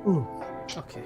Ooh. Okay.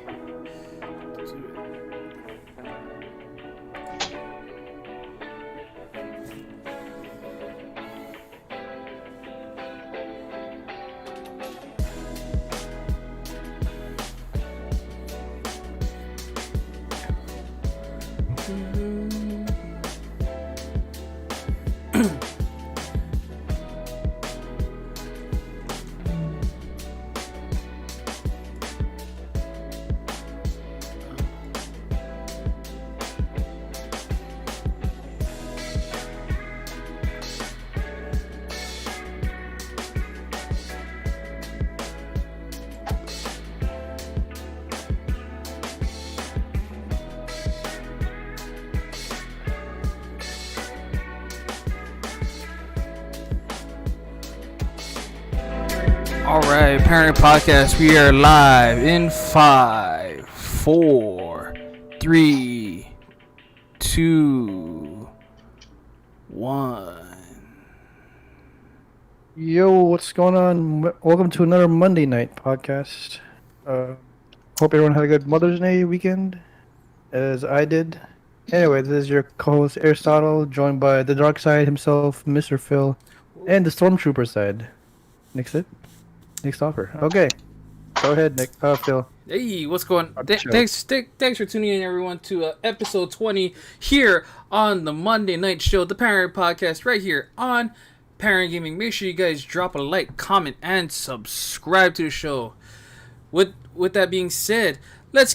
All right, Panoramic Podcast. We are live in 5, 4, 3, 2, 1. Yo, what's going on? Welcome to another Monday night podcast. Hope everyone had a good Mother's Day weekend, as I did. Anyway, this is your co-host Aristotle, joined by the dark side himself, Mr. Phil, and the Stormtrooper side, Nick Stopper. Okay, go ahead, Nick. Phil. Hey, what's going on? Thanks for tuning in, everyone, to episode 20 here on the Monday Night Show, the Panoramic Podcast, right here on Panoramic Gaming. Make sure you guys drop a like, comment, and subscribe to the show. With that being said, let's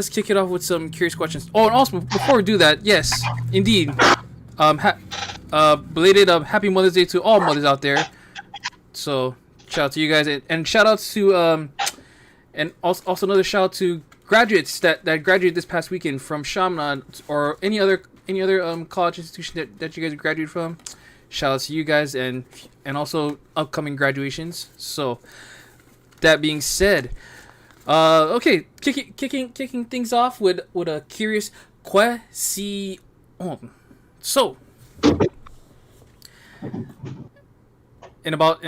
kick it off with some curious questions. Oh, and also before we do that, yes, indeed, belated Happy Mother's Day to all mothers out there. So shout out to you guys, and shout out to and also another shout out to graduates that graduated this past weekend from Shamna or any other college institution that you guys graduated from. Shout out to you guys and also upcoming graduations. So that being said, okay, kicking things off with a curious question. So in about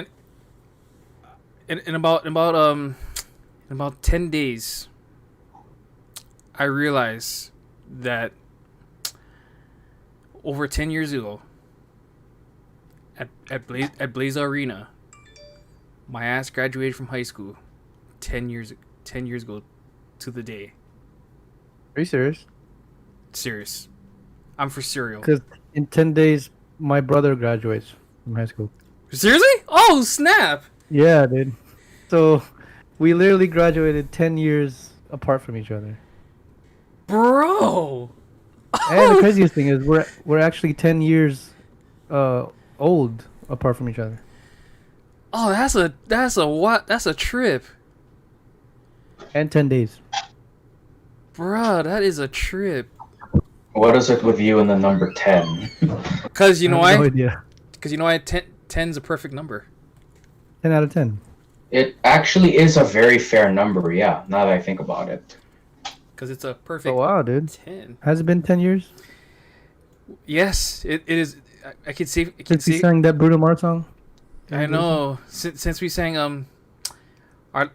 10 days, I realized that over 10 years ago, at Blaze Arena, my ass graduated from high school 10 years ago to the day. Are you serious? Serious. I'm for serial. Because in 10 days, my brother graduates from high school. Seriously? Oh, snap! Yeah, dude. So we literally graduated 10 years apart from each other. Bro! And the craziest thing is we're actually 10 years old apart from each other. Oh, that's a trip. And 10 days. Bruh, that is a trip. What is it with you and the number 10? Cause you know I have no idea. Cause you know why 10's a perfect number. 10 out of 10. It actually is a very fair number, yeah, now that I think about it. Cause it's a perfect. Oh wow, dude. 10. Has it been 10 years? Yes, it is. I can see. Since we sang that Bruno Mars song? I know. Since we sang my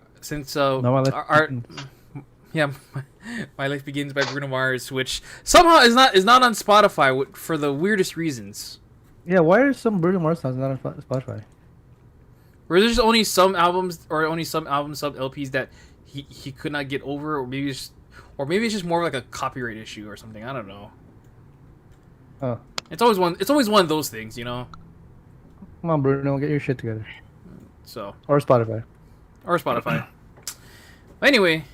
life begins by Bruno Mars, which somehow is not on Spotify for the weirdest reasons. Yeah, why are some Bruno Mars songs not on Spotify? Were there just only some albums sub LPs that he could not get over, or maybe it's just more like a copyright issue or something. I don't know. Oh. It's always one of those things, you know. Come on, Bruno, get your shit together. So. Or Spotify. Anyway,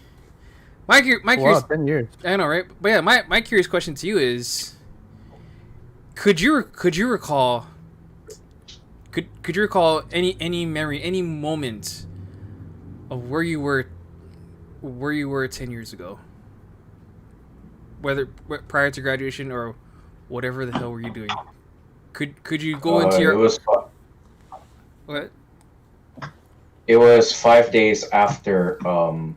my curious. 10 years. I know, right? But yeah, my curious question to you is: Could you recall any memory, any moment of where you were 10 years ago? Whether prior to graduation or whatever the hell were you doing? Could you go into your... It was What? It was 5 days after. I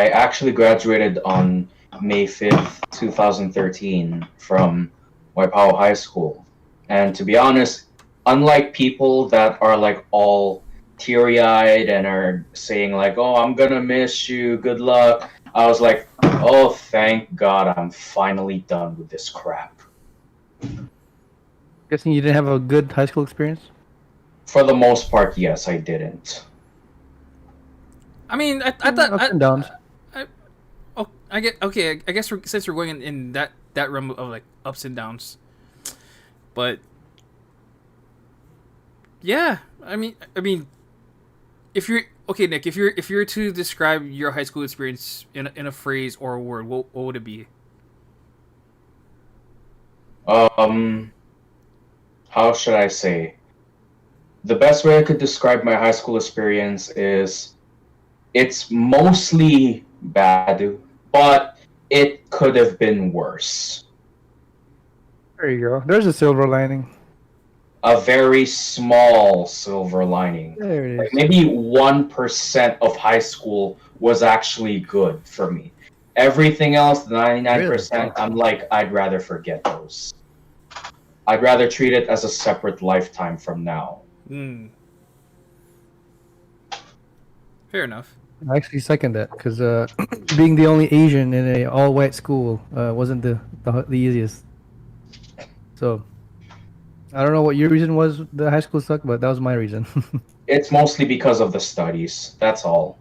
actually graduated on May 5th, 2013 from Waipahu High School. And to be honest, unlike people that are like all teary-eyed and are saying like, "Oh, I'm gonna miss you. Good luck." I was like, "Oh, thank God, I'm finally done with this crap." Guessing you didn't have a good high school experience? For the most part, yes, I didn't. I mean, I thought Ups and downs. oh, I get okay. I guess since we're going in that realm of like ups and downs, but yeah, I mean, if you're okay, Nick, if you're to describe your high school experience in a phrase or a word, what would it be? Um, how should I say? The best way I could describe my high school experience is it's mostly bad, but it could have been worse. There you go. There's a silver lining. A very small silver lining. There it Like is. maybe 1% of high school was actually good for me. Everything else, the 99%, Really? I'm like, I'd rather forget those. I'd rather treat it as a separate lifetime from now. Hmm. Fair enough. I actually second that because being the only Asian in a all-white school wasn't the easiest. So I don't know what your reason was. The high school sucked, but that was my reason. It's mostly because of the studies. That's all.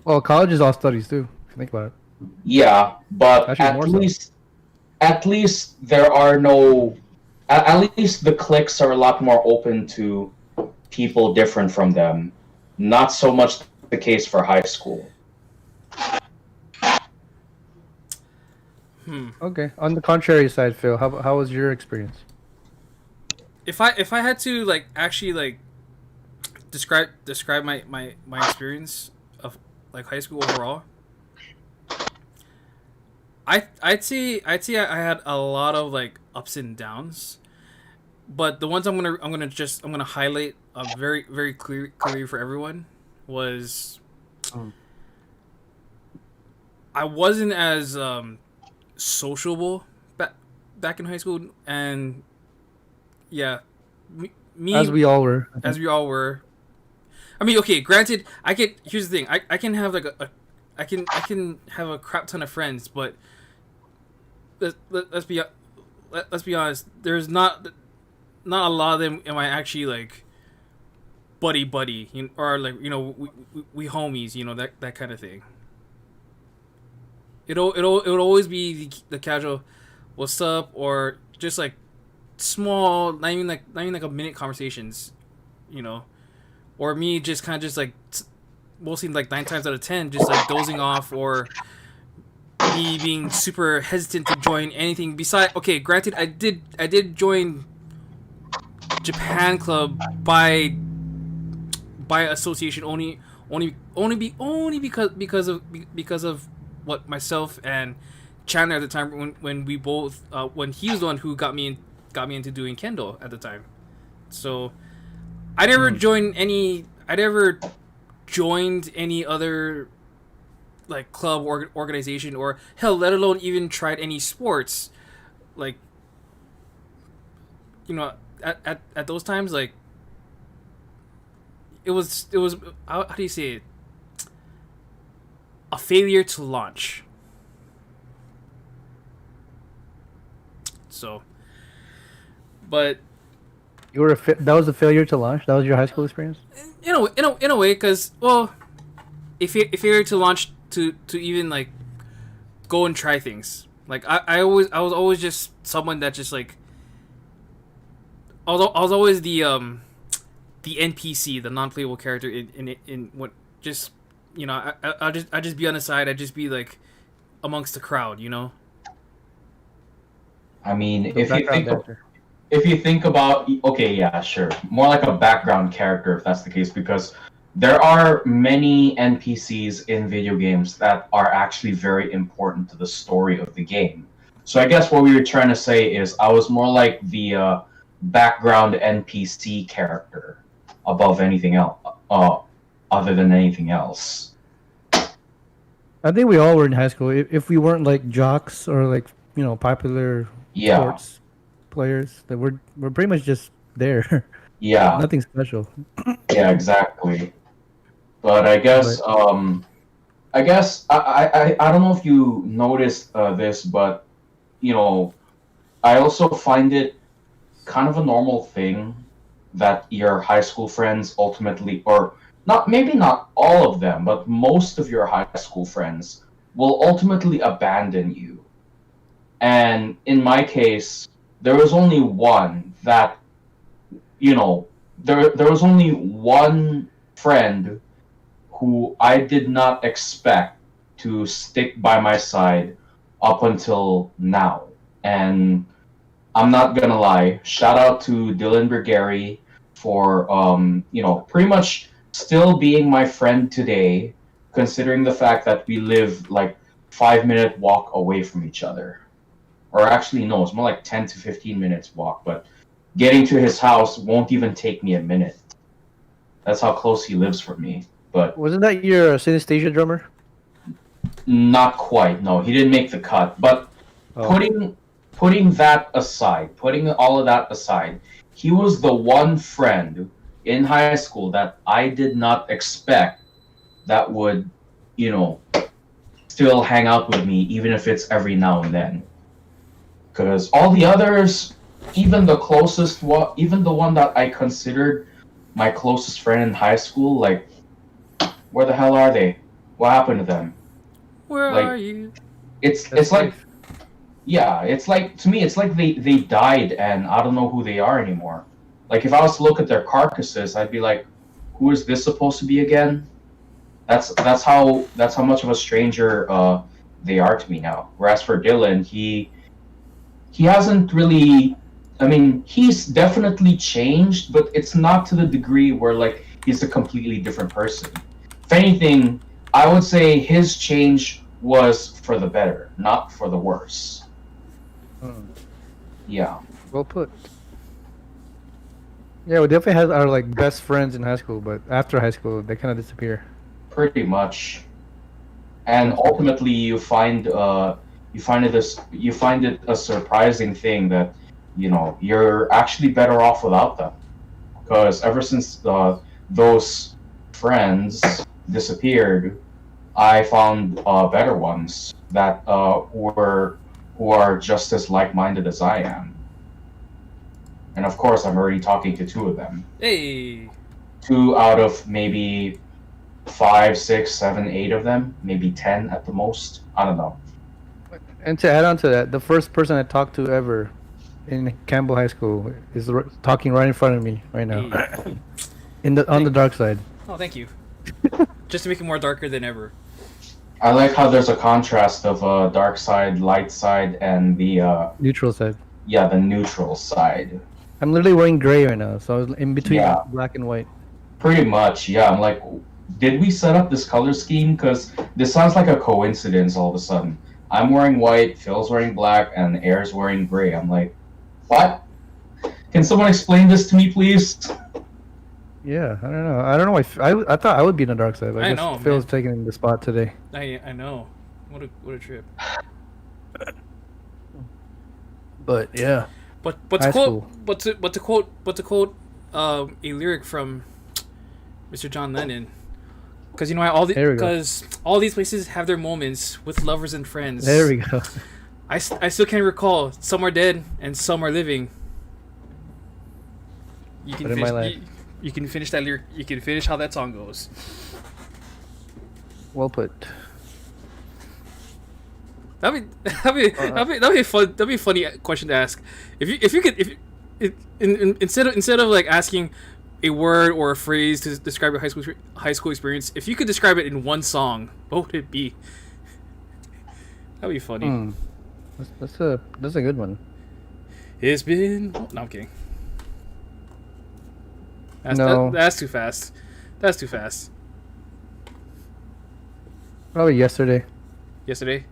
Well, college is all studies too. If you think about it. Yeah, but Actually, more so. at least there are no. At least the cliques are a lot more open to people different from them. Not so much the case for high school. Okay. On the contrary side, Phil, how was your experience? If I had to like actually like describe my experience of like high school overall, I'd say I had a lot of like ups and downs, but the ones I'm gonna highlight very clearly for everyone was I wasn't as sociable back in high school, and yeah, me As we all were. I as think. we all were. I mean, okay, granted, I can. Here's the thing: I can have like I can have a crap ton of friends, but let's be honest. There's not a lot of them. Am I actually like buddy, or like we homies, that kind of thing. It'll always be the casual, what's up, or just like small, not even like a minute conversations, you know, or me just kind of just like mostly like 9 times out of 10 just like dozing off, or me being super hesitant to join anything beside. Okay, granted, I did join Japan Club by association, only because of what myself and Chandler at the time, when we both when he was the one who got me into doing kendo at the time. So I never joined any other like club or organization, or hell, let alone even tried any sports, like, at those times, like, it was how do you say it, a failure to launch. So, but You were that was a failure to launch. That was your high school experience. in a way, because, well, if you were to launch to even like go and try things, like I was always just someone that just like I was always the NPC, the non-playable character in what, just, I just be on the side. I just be like amongst the crowd. I mean, The background actor. if you think about, okay, yeah, sure, more like a background character if that's the case, because there are many NPCs in video games that are actually very important to the story of the game. So I guess what we were trying to say is I was more like the background NPC character above anything else, other than anything else. I think we all were in high school. If we weren't like jocks or like popular Yeah, sports players, that we're pretty much just there. Yeah, Nothing special. yeah, exactly. But I guess But I don't know if you noticed this, but you know, I also find it kind of a normal thing that your high school friends ultimately, or not, maybe not all of them, but most of your high school friends will ultimately abandon you. And in my case, there was only one that, there was only one friend who I did not expect to stick by my side up until now. And I'm not gonna lie. Shout out to Dylan Bergeri for pretty much still being my friend today, considering the fact that we live like 5 minute walk away from each other. Or actually no, it's more like 10 to 15 minutes walk, but getting to his house won't even take me a minute. That's how close he lives from me. But wasn't that your synesthesia drummer? not quite. No, he didn't make the cut. But Oh. putting that aside, putting all of that aside, he was the one friend in high school that I did not expect that would, you know, still hang out with me, even if it's every now and then. Because all the others, even the closest one, even the one that I considered my closest friend in high school, like, where the hell are they? What happened to them? Where Like, are you? It's like, yeah, it's like, to me, it's like they died and I don't know who they are anymore. Like, if I was to look at their carcasses, I'd be like, who is this supposed to be again? That's how much of a stranger they are to me now. Whereas for Dylan, he hasn't really. I mean, he's definitely changed, but it's not to the degree where like he's a completely different person. If anything, I would say his change was for the better, not for the worse. Hmm. Yeah. Well put. Yeah, we definitely had our like best friends in high school, but after high school, they kind of disappear. Pretty much. And ultimately, you find it a surprising thing that you're actually better off without them, because ever since those friends disappeared, I found better ones that who are just as like-minded as I am. And of course, I'm already talking to two of them. Hey. Two out of maybe 5, 6, 7, 8 of them, maybe 10 at the most. I don't know. And to add on to that, the first person I talked to ever in Campbell High School is talking right in front of me right now, Hey. on the dark side. Oh, thank you. Just to make it more darker than ever. I like how there's a contrast of dark side, light side, and the Neutral side. the neutral side. I'm literally wearing gray right now, so I was in between Yeah. black and white. Pretty much, yeah. I'm like, did we set up this color scheme? Because this sounds like a coincidence all of a sudden. I'm wearing white, Phil's wearing black, and Air's wearing gray. I'm like, what? Can someone explain this to me, please? Yeah, I don't know. I don't know why. I thought I would be in the dark side, but I guess know, Phil's man. taking the spot today. I know. What a trip. But yeah, But High to school. quote but to quote a lyric from Mr. John Lennon, because There we go. because all these places have their moments with lovers and friends. there we go. I still can't recall. Some are dead and some are living. You can But in my finish. life. You can finish that lyric. You can finish how that song goes. Well put. That'd be fun. That'd be a funny question to ask. Instead of like asking a word or a phrase to describe your high school experience, if you could describe it in one song, what would it be? That'd be funny. Hmm. That's a good one. It's been. No, I'm kidding. No. That's too fast. That's too fast. Probably yesterday, Yesterday.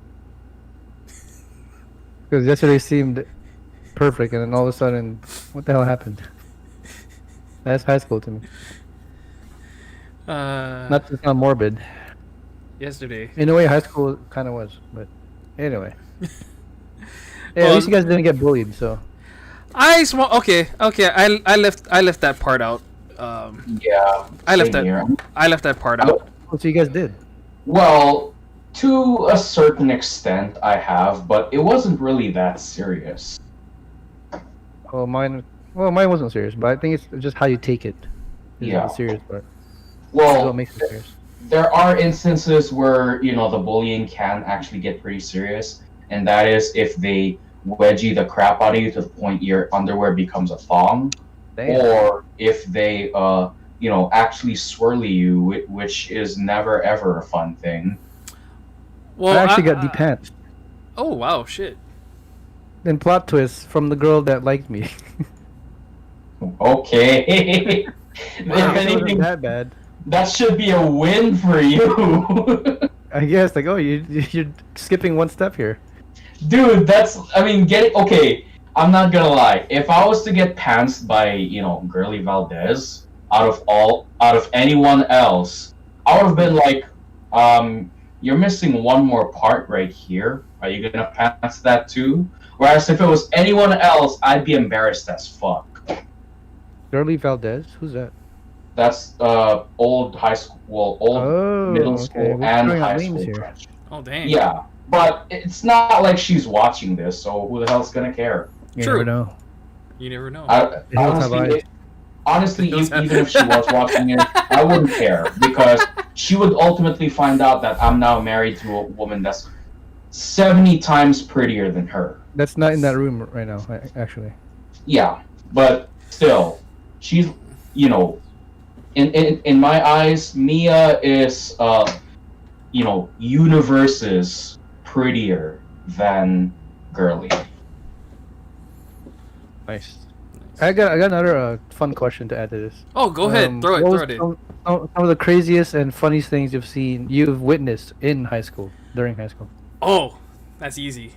because yesterday seemed perfect, and then all of a sudden, what the hell happened? That's high school to me. Not to sound morbid. Yesterday. In a way, high school kind of was, but anyway. Yeah, Well, at least you guys didn't get bullied, so Okay. I left that part out. Yeah, I left same that. here. I left that part out. What you guys did? Well, to a certain extent, I have, but it wasn't really that serious. Oh, mine. Well, mine wasn't serious, but I think it's just how you take it. Is Yeah. the serious part. That's Well, what makes it serious. there are instances where the bullying can actually get pretty serious, and that is if they wedgie the crap out of you to the point your underwear becomes a thong, Damn. or if they actually swirly you, which is never ever a fun thing. Well, I actually got depants. Oh wow, shit. Then plot twist from the girl that liked me. Okay. If It wasn't anything, that bad. that should be a win for you. I guess like, oh, you're skipping one step here. Dude, okay, I'm not gonna lie. If I was to get pantsed by, Girly Valdez, out of anyone else, I would have been like, you're missing one more part right here. Are you gonna pants that too? Whereas if it was anyone else, I'd be embarrassed as fuck. Girly Valdez? Who's that? That's old high school, old middle school We're and throwing out high names school here. crush. Oh dang. Yeah, but it's not like she's watching this, so who the hell's gonna care? You True. never know. You never know. They don't have eyes. Honestly, Those have- even if she was watching it, I wouldn't care because she would ultimately find out that I'm now married to a woman that's 70 times prettier than her. That's not in that room right now, actually. Yeah, but still, she's, in my eyes, Mia is, universes prettier than Girly. Nice. I got another fun question to add to this. Oh, go ahead. Throw what was it in. some of the craziest and funniest things you've witnessed in high school, during high school? Oh, that's easy.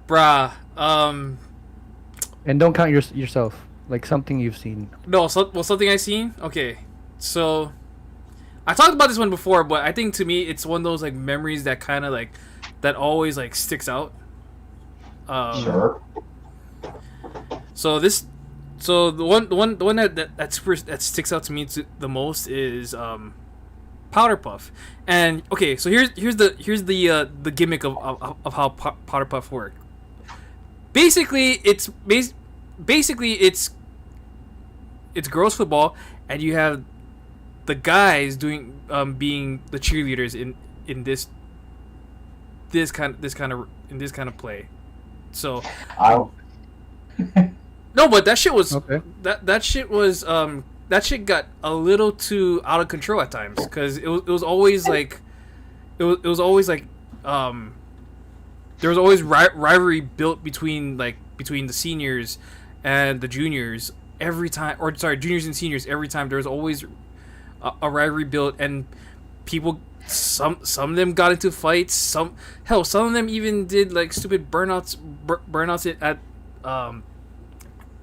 Bruh. And don't count yourself. Like something you've seen. No, something I seen. Okay, so I talked about this one before, but I think to me it's one of those like memories that kind of like that always like sticks out. Sure. So the one that sticks out to me the most is Powder Puff, and okay, so here's the gimmick of how Powder Puff work. Basically, it's girls football, and you have the guys doing being the cheerleaders in this kind of play. So no, but that shit was Okay. that shit was that shit got a little too out of control at times because it was always like it was always like there was always rivalry built between the seniors and the juniors every time, or sorry, juniors and seniors every time. There was always a rivalry built, and people, some of them got into fights. Some of them even did like stupid burnouts at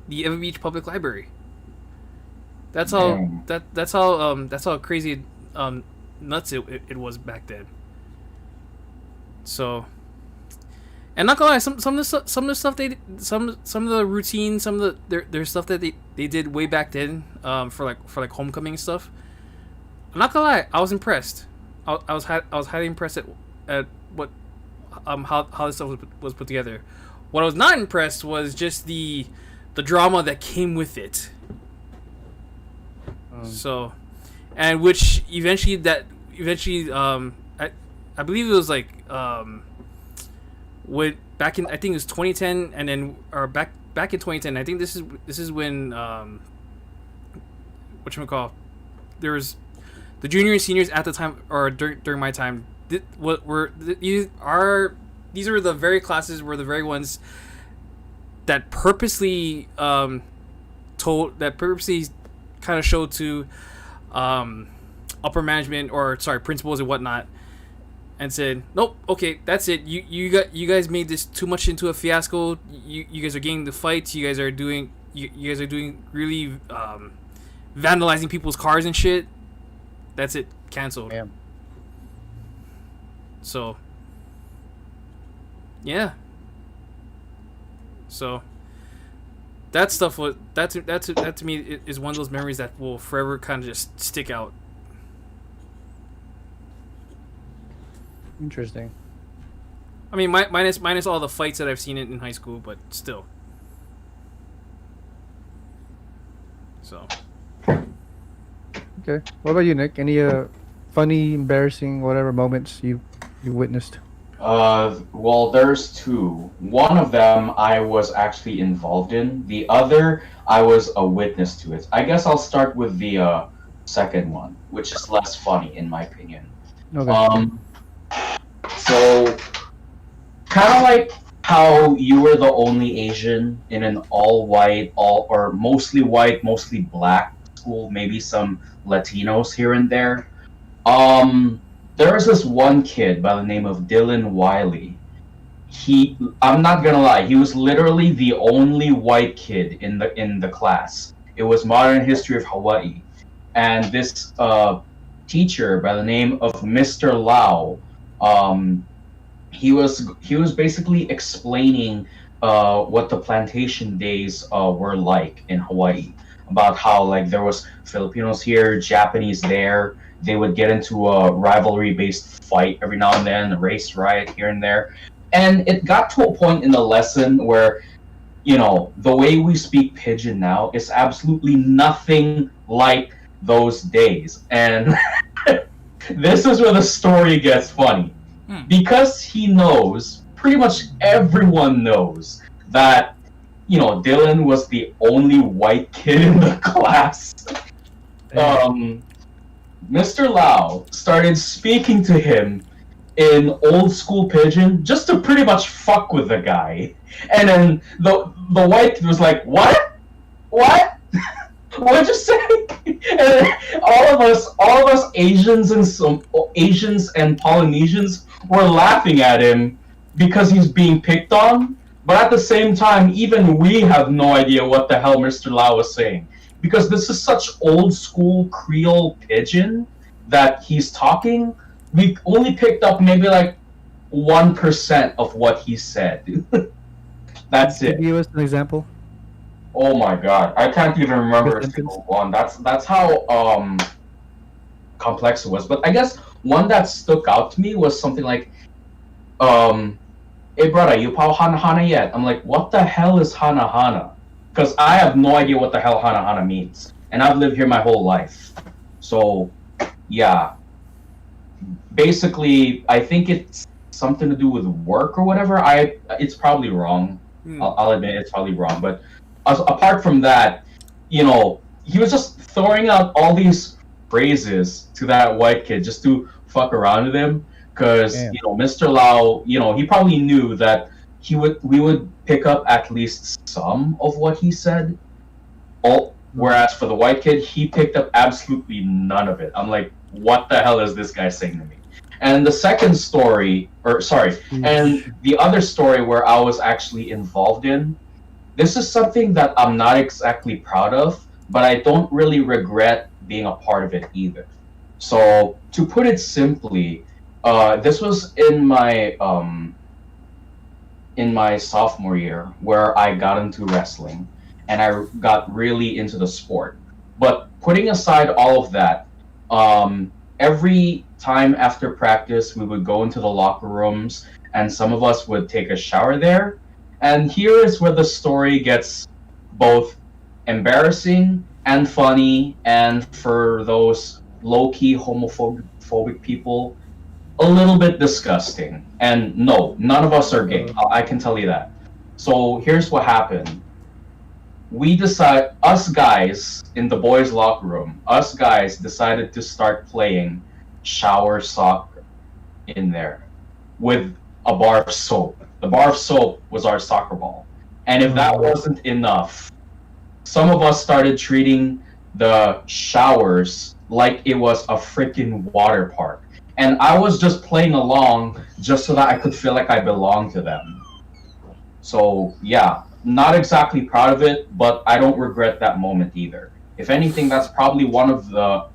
the Evan Beach Public Library. That's how that's how crazy nuts it was back then. So, and not gonna lie, some of the stuff some of the routine, some of their stuff that they did way back then, for like homecoming and stuff. I'm not gonna lie, I was impressed. I was highly impressed at what how this stuff was put together. What I was not impressed was just the drama that came with it. So, and which eventually I believe it was like when back in, I think it was 2010, and then or back in 2010, I think this is when whatchamacall, there was the junior and seniors at the time, or during my time, these were the very classes, were the very ones that purposely kind of showed to upper management, or sorry, principals and whatnot, and said, nope, okay, that's it, you guys made this too much into a fiasco, you guys are getting the fights, you guys are doing really vandalizing people's cars and shit. That's it, canceled. Damn. So yeah, so that stuff was that to me is one of those memories that will forever kind of just stick out. Interesting. I mean, minus all the fights that I've seen in high school, but still. So. Okay. What about you, Nick? Any funny, embarrassing, whatever moments you witnessed? Well, there's two. One of them I was actually involved in. The other I was a witness to it. I guess I'll start with the second one, which is less funny in my opinion. Okay. So kind of like how you were the only Asian in an all white, or mostly white, mostly black school, maybe some Latinos here and there. There was this one kid by the name of Dylan Wiley. I'm not gonna lie, he was literally the only white kid in the class. It was Modern History of Hawaii, and this teacher by the name of Mr. Lau, he was basically explaining what the plantation days were like in Hawaii, about how like there was Filipinos here, Japanese there. They would get into a rivalry-based fight every now and then, a race riot here and there. And it got to a point in the lesson where, the way we speak Pidgin now is absolutely nothing like those days. And this is where the story gets funny. Because he knows, pretty much everyone knows, that, Dylan was the only white kid in the class. Mr. Lau started speaking to him in old school Pidgin just to pretty much fuck with the guy. And then the white kid was like, "What? What? What'd you say?" And then all of us Asians and Polynesians were laughing at him because he's being picked on. But at the same time, even we have no idea what the hell Mr. Lau was saying. Because this is such old school Creole Pidgin that he's talking, we only picked up maybe like 1% of what he said. That's it. Can you give us an example? Oh my god, I can't even remember a single one. That's how complex it was. But I guess one that stuck out to me was something like, "Hey brother, you pao hana hana yet?" I'm like, "What the hell is hana hana?" Because I have no idea what the hell hana hana means, and I've lived here my whole life. So, yeah. Basically, I think it's something to do with work or whatever. It's probably wrong. I'll admit it's probably wrong. But apart from that, he was just throwing out all these phrases to that white kid just to fuck around with him. Because Mr. Lau, he probably knew that we would pick up at least some of what he said. Whereas for the white kid, he picked up absolutely none of it. I'm like, what the hell is this guy saying to me? And the second story, and the other story where I was actually involved in, this is something that I'm not exactly proud of, but I don't really regret being a part of it either. So to put it simply, this was in my sophomore year where I got into wrestling and I got really into the sport. But putting aside all of that, every time after practice we would go into the locker rooms and some of us would take a shower there. And here is where the story gets both embarrassing and funny, and for those low-key homophobic people, a little bit disgusting. And no, none of us are gay. I can tell you that. So here's what happened. Us guys in the boys' locker room, decided to start playing shower soccer in there with a bar of soap. The bar of soap was our soccer ball. And if that wasn't enough, some of us started treating the showers like it was a freaking water park. And I was just playing along just so that I could feel like I belonged to them. So, yeah, not exactly proud of it, but I don't regret that moment either. If anything, that's probably like the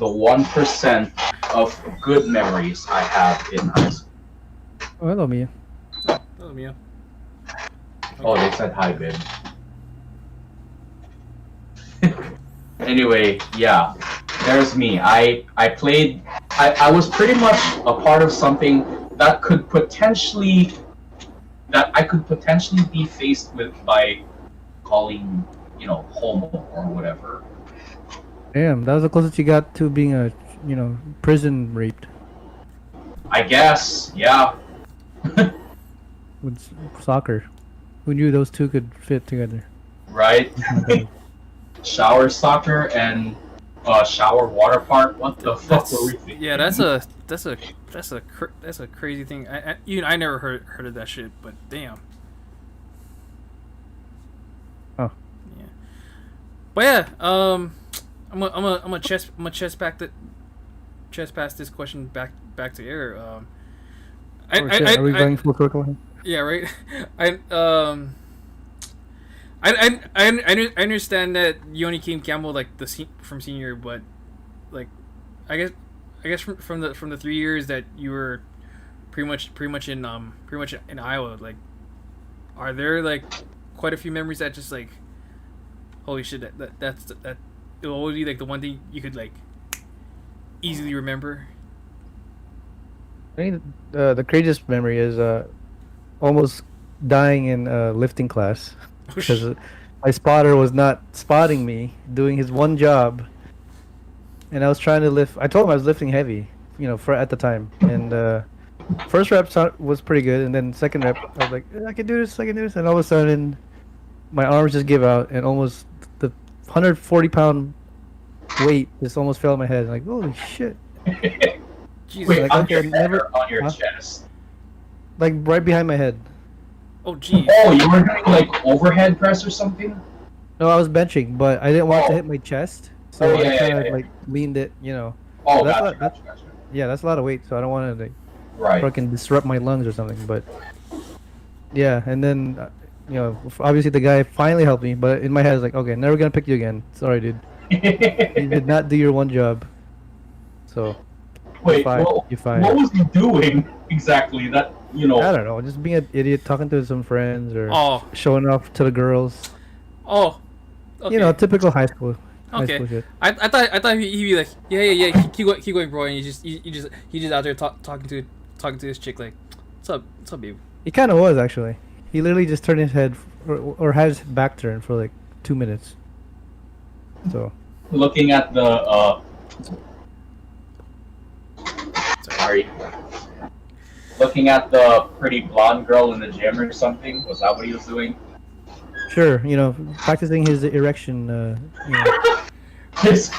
1% of good memories I have in high school. Oh, hello, Mia. Hello, Mia. Oh, they said hi, babe. Anyway, yeah, there's me. I played. I was pretty much a part of something that I could potentially be faced with by calling, homo or whatever. Damn, that was the closest you got to being prison raped I guess, yeah. with soccer. Who knew those two could fit together? Right? Shower soccer and shower water park. What the fuck were we thinking? Yeah, that's a crazy thing. I never heard of that shit, but damn. Oh. Yeah. But yeah, I'm a chest pass this question back to air. Are we going full circle? Yeah, right. I understand that you only came Campbell like from senior, but like I guess from the 3 years that you were pretty much in Iowa, like are there like quite a few memories that just like holy shit that it will always be like the one thing you could like easily remember? I think the craziest memory is almost dying in lifting class because my spotter was not spotting me doing his one job, and I was trying to lift. I told him I was lifting heavy, for at the time, and first rep was pretty good, and then second rep I was like, I can do this, and all of a sudden my arms just give out, and almost the 140-pound weight just almost fell on my head. Like, holy shit! Jesus. Wait, Like, on okay, your head never- or on your huh? chest? Like right behind my head. Oh geez. Oh, you were doing like overhead press or something? No, I was benching, but I didn't want to hit my chest, so Oh, yeah, I kind of yeah. like leaned it. Oh, That's gotcha, what- gotcha. Yeah, that's a lot of weight, so I don't want to like Right. fucking disrupt my lungs or something. But yeah, and then obviously the guy finally helped me, but in my head I was like, okay, never gonna pick you again. Sorry, dude. You did not do your one job. So Wait, fired. well, You fired. what was he doing exactly? That I don't know, just being an idiot, talking to some friends or Oh. showing off to the girls. Oh. Okay. Typical high school. High Okay. school shit. I thought he'd be like, yeah, keep going, bro, and he just out there talking to this chick like, what's up, babe? He kind of was actually. He literally just turned his head or had his back turned for like 2 minutes. So looking at the sorry, looking at the pretty blonde girl in the gym or something. Was that what he was doing? sure, practicing his erection. His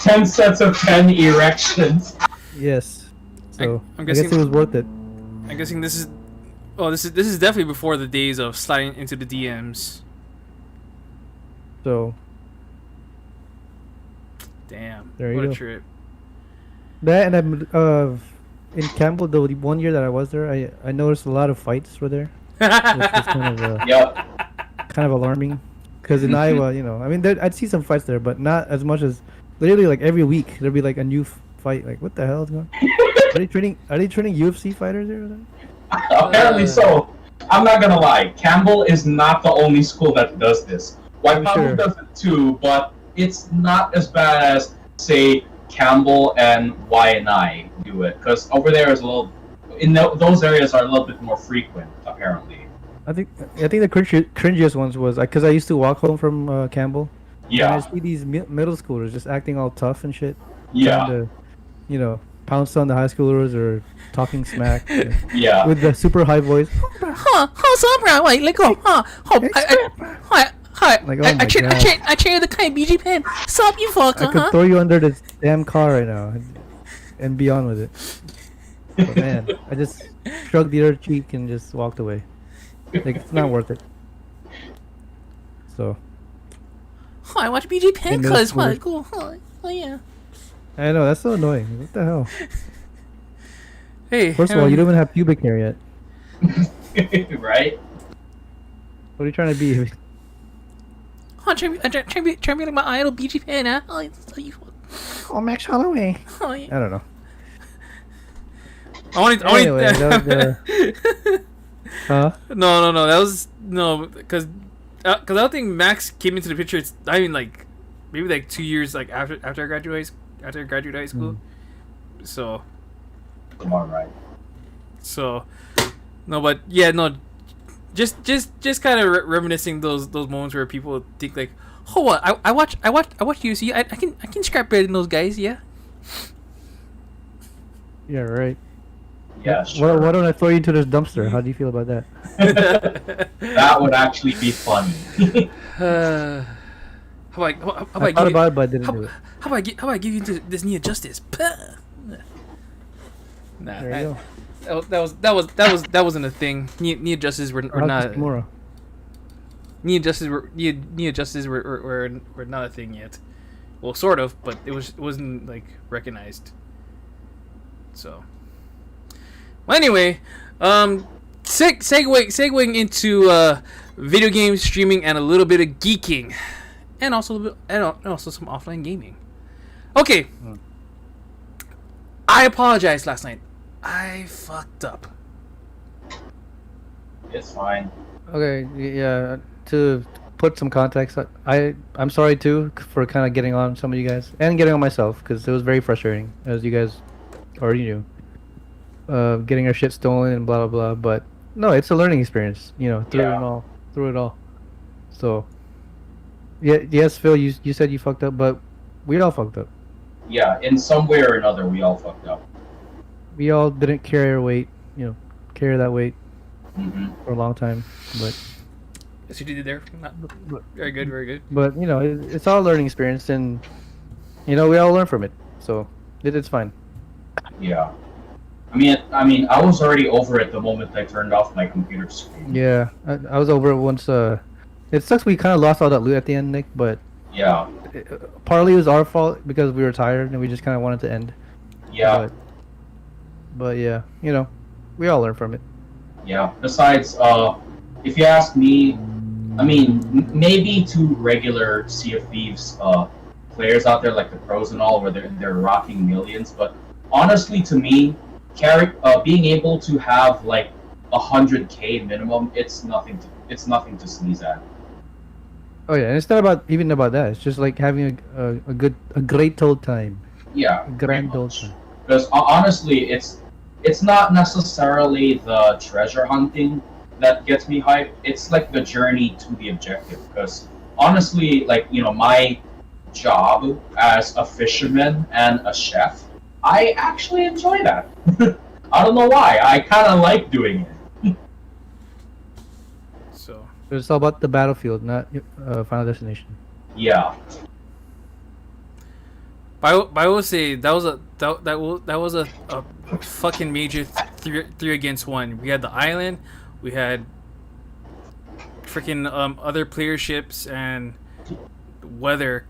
10 sets of 10 erections. Yes. So I'm I guess guessing- it was worth it. I'm guessing this is definitely before the days of sliding into the DMs. So Damn, There you what a go. trip. that, and I'm in Campbell, the 1 year that I was there, I noticed a lot of fights were there, which was Yep. kind of alarming. Because in Iowa, I mean, I'd see some fights there, but not as much as literally like every week there'd be like a new fight. Like, what the hell is going on? Are they training UFC fighters there? Or something? Apparently so. I'm not gonna lie. Campbell is not the only school that does this. White Mountain sure. does it too, but it's not as bad as say Campbell and Y&I do it. Because over there is those areas are a little bit more frequent apparently. I think the cringiest ones was because I used to walk home from Campbell. And Yeah. I see these middle schoolers just acting all tough and shit. Yeah. Trying to, pounce on the high schoolers or talking smack Yeah. with the super high voice. Like, let go. Hi. Like, oh my God. I trained the kind BG pen. Stop, you I fucker, could throw you under this damn car right now and be on with it. But man, I just shrugged the other cheek and just walked away. Like, it's not worth it. So I watch BG pen In middle cuz school. what? Cool. Oh yeah. I know that's so annoying. What the hell? Hey. First of all, you don't even have pubic hair yet. Right? What are you trying to be? try to be like my idol BG pen, huh? Oh, you. Oh, Max Holloway. Oh, yeah. I don't know. Anyway, Huh? No, that was no, because I don't think Max came into the picture. It's not even like maybe like 2 years like after I graduated high school. So Come on, right? so no, but yeah, no, just kind of reminiscing those moments where people think like, oh, what I watch UFC. I can scrap better than those guys. Yeah. Yeah, right. Yeah, sure. Why don't I throw you into this dumpster? How do you feel about that? That would actually be funny. How about I thought about it, but I didn't do it. How about I give you into this Nia Justice? Nah, There you go. that wasn't a thing. Nia Justice were not. Tomorrow. Nia Justice were not a thing yet. Well, sort of, but it wasn't like recognized. So, well, anyway, segueing into video games, streaming, and a little bit of geeking, and also some offline gaming. Okay, I apologized last night. I fucked up. It's fine. Okay, yeah. To put some context, I'm sorry too for kind of getting on some of you guys and getting on myself because it was very frustrating, as you guys already knew. Getting our shit stolen and blah blah blah. But no, it's a learning experience, through it all. So, yeah, yes, Phil, you said you fucked up, but we all fucked up. Yeah, in some way or another, we all fucked up. We all didn't carry our weight, carry that weight for a long time, but. That's what you did there. Very good, very good. But it's all a learning experience, and we all learn from it. So it's fine. Yeah. I mean, I was already over it the moment I turned off my computer screen. Yeah, I was over it once. It sucks we kind of lost all that loot at the end, Nick. But yeah, partly it was our fault because we were tired and we just kind of wanted to end. Yeah. But yeah, we all learn from it. Yeah. Besides, if you ask me, I mean, maybe to regular Sea of Thieves players out there, like the pros and all, where they're rocking millions. But honestly, to me, being able to have like 100K minimum, it's nothing to sneeze at. Oh yeah, and it's not about that. It's just like having a great old time. Yeah. A grand old time. Because honestly, it's not necessarily the treasure hunting that gets me hyped. It's like the journey to the objective. Because honestly, like, my job as a fisherman and a chef, I actually enjoy that. I don't know why. I kind of like doing it. So it's all about the battlefield, not Final Destination. Yeah. But I will say that was a fucking major three against one. We had the island, we had freaking other player ships and weather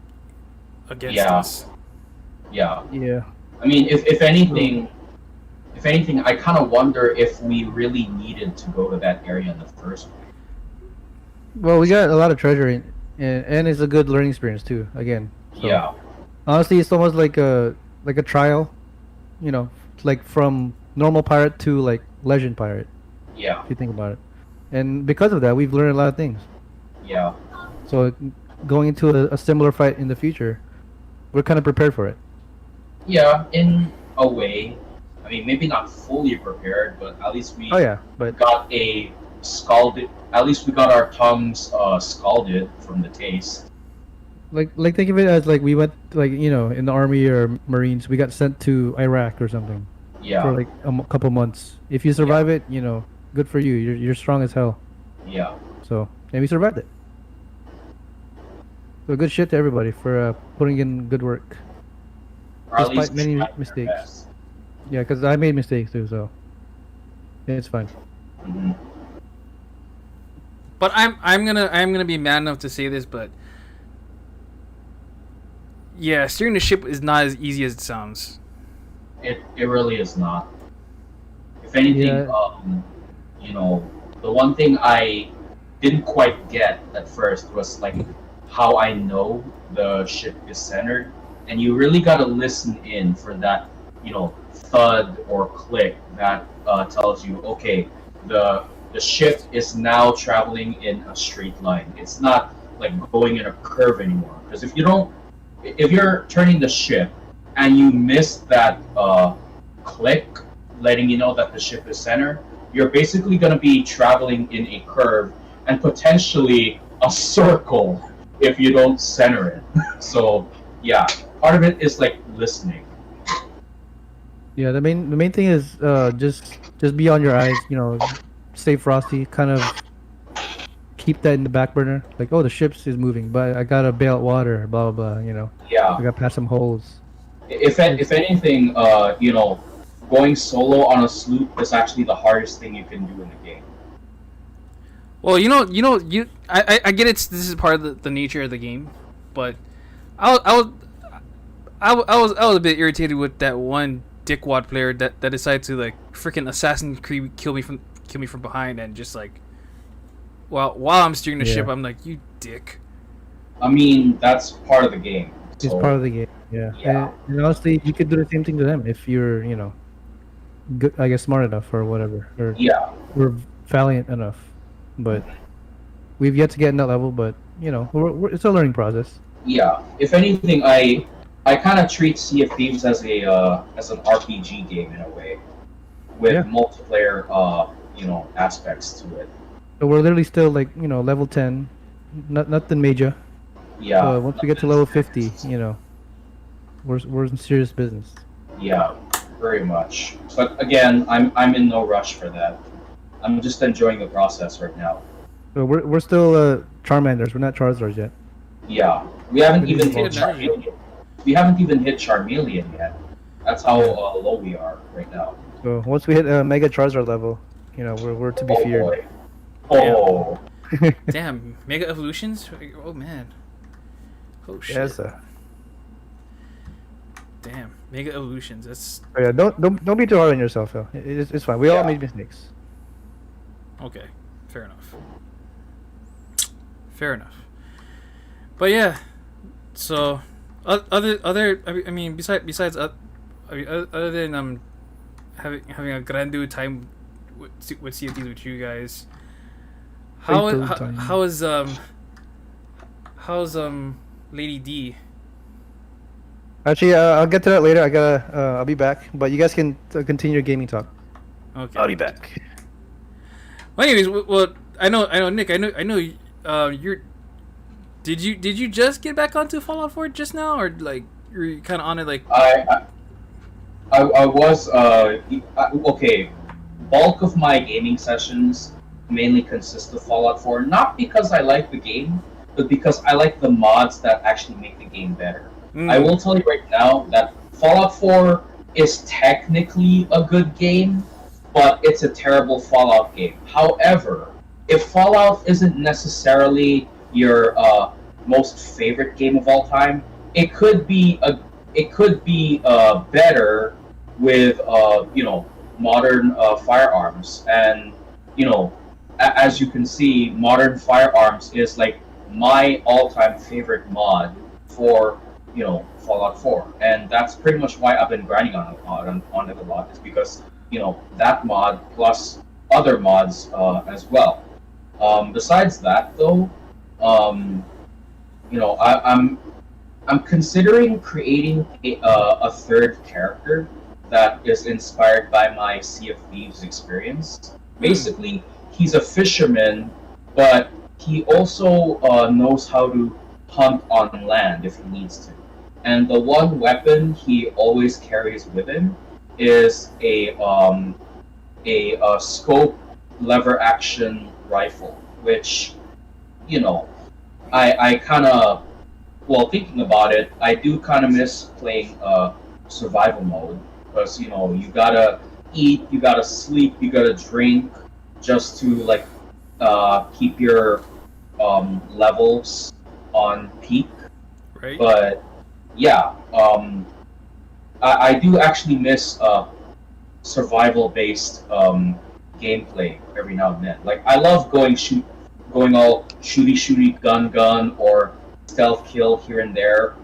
against us. Yeah. Yeah. I mean, if anything, I kind of wonder if we really needed to go to that area in the first place. Well, we got a lot of treasure and it's a good learning experience too. Again. So. Yeah. Honestly, it's almost like a trial, like from normal pirate to like legend pirate. Yeah. If you think about it, and because of that, we've learned a lot of things. Yeah. So going into a similar fight in the future, we're kind of prepared for it. Yeah, in a way. I mean, maybe not fully prepared, but at least we got a scalded. At least we got our tongues scalded from the taste. Like think of it as like we went in the army or Marines, we got sent to Iraq or something. Yeah. For like a couple months. If you survive it, good for you. You're strong as hell. Yeah. So and we survived it. So good shit to everybody for putting in good work. Or at Despite least many trying their mistakes. best. Yeah, because I made mistakes too, so it's fine. Mm-hmm. But I'm gonna be mad enough to say this, but yeah, steering the ship is not as easy as it sounds. It really is not. If anything, the one thing I didn't quite get at first was like how I know the ship is centered, and you really gotta listen in for that, thud or click that tells you, okay, the ship is now traveling in a straight line. It's not like going in a curve anymore. Because if you don't if you're turning the ship and you miss that click letting you know that the ship is center, you're basically going to be traveling in a curve and potentially a circle if you don't center it. So yeah, part of it is like listening. Yeah, the main thing is just be on your eyes. You know, stay frosty. Kind of keep that in the back burner. Like, oh, the ship is moving, but I gotta bail out water. Blah blah blah. You know, Yeah. I gotta pass some holes. If anything, going solo on a sloop is actually the hardest thing you can do in the game. Well, I get this is part of the nature of the game, but I was a bit irritated with that one dickwad player that decided to like freaking Assassin's Creed kill me from behind and just like while I'm steering the ship, I'm like, you dick. I mean, that's part of the game. It's So, part of the game. Yeah. Yeah. And honestly, you could do the same thing to them if you're, you know, good, I guess smart enough or whatever, or valiant enough. But we've yet to get in that level. But you know, it's a learning process. yeah. If anything, I kind of treat Sea of Thieves as an RPG game in a way, with Yeah. multiplayer aspects to it. So we're literally still like, you know, level 10, nothing major. Yeah. Once we get to level 50, you know, we're in serious business. Yeah, very much. But again, I'm in no rush for that. I'm just enjoying the process right now. So we're still Charmanders. We're not Charizards yet. Yeah, we haven't even hit Yeah, Charmeleon. We haven't even hit Charmeleon yet. That's how low we are right now. So once we hit Mega Charizard level, you know, we're to be Oh feared. boy. Oh. Damn, Mega Evolutions? Oh man. Oh shit. Yes. Damn, Mega Evolutions. That's Oh, yeah, don't be too hard on yourself, Phil. It's fine. We all Yeah. made mistakes. okay. Fair enough. Fair enough. But yeah, so other I mean besides other than having a grandu time with Sea of Thieves with you guys, how's Lady D? Actually, I'll get to that later. I'll be back. But you guys can continue your gaming talk. Okay. I'll be back. Well, anyways, well, I know, Nick. I know. You're. Did you just get back onto Fallout 4 just now, or like you're kind of on it like? I was okay. Bulk of my gaming sessions mainly consist of Fallout 4, not because I like the game, but because I like the mods that actually make the game better. I will tell you right now that Fallout 4 is technically a good game, but it's a terrible Fallout game. However, if Fallout isn't necessarily your most favorite game of all time, it could be better with modern firearms. And as you can see, modern firearms is like my all-time favorite mod for Fallout 4, and that's pretty much why I've been grinding on it a lot. Is because that mod plus other mods as well. Besides that, though, I'm considering creating a third character that is inspired by my Sea of Thieves experience. Basically, he's a fisherman, but he also knows how to hunt on land if he needs to. And the one weapon he always carries with him is a scope lever action rifle, which I kind of, well, thinking about it, I do kind of miss playing survival mode, because you gotta eat, you gotta sleep, you gotta drink just to like keep your levels on peak. Right. But yeah, I do actually miss survival-based gameplay every now and then. Like I love going all shooty gun or stealth kill here and there,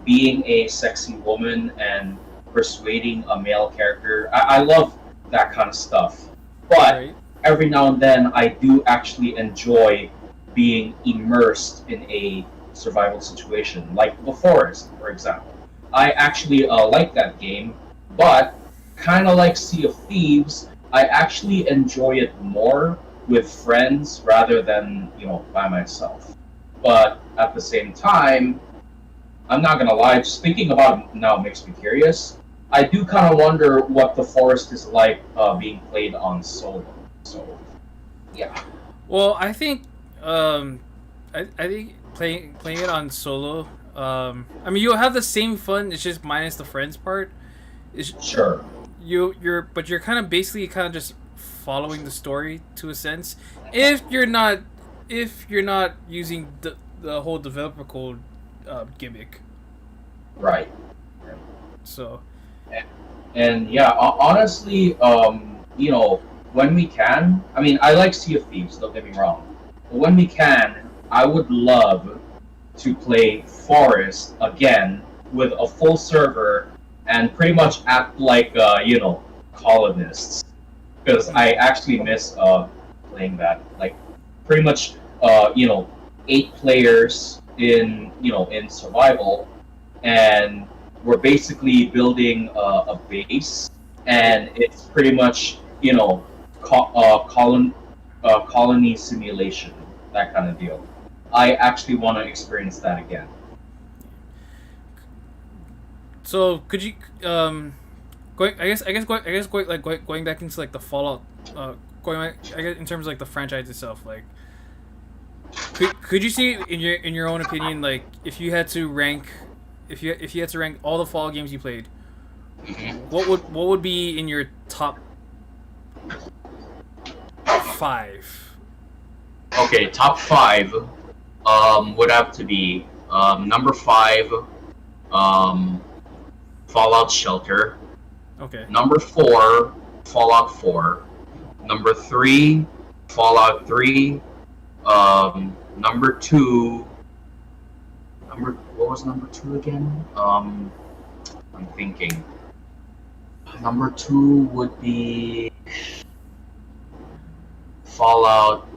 being a sexy woman and persuading a male character. I love that kind of stuff. But Right. every now and then I do actually enjoy being immersed in a survival situation, like The Forest, for example. I actually like that game, but kind of like Sea of Thieves, I actually enjoy it more with friends rather than by myself. But at the same time, I'm not gonna lie, just thinking about it now makes me curious. I do kind of wonder what The Forest is like being played on solo. So, yeah. Well, I think I think playing it on solo. I mean, you'll have the same fun. It's just minus the friends part. It's, Sure. you're kind of basically kind of just following the story to a sense. If you're not using the whole developer code gimmick. Right. So. And yeah, honestly, when we can, I mean, I like Sea of Thieves, don't get me wrong. But when we can, I would love to play Forest again with a full server and pretty much act like, colonists. Because I actually miss playing that. Like, pretty much, 8 players in survival, and we're basically building a base, and it's pretty much colony simulation, that kind of deal. I actually want to experience that again. So could you going going back into like the Fallout going back, I guess in terms of like the franchise itself, like could you see in your own opinion, like if you had to rank all the Fallout games you played, what would be in your top 5? Okay, top 5 would have to be number 5, Fallout Shelter. Okay. Number 4, Fallout 4. Number 3, Fallout 3. Number 2. What was number 2 again? I'm thinking. Number 2 would be Fallout.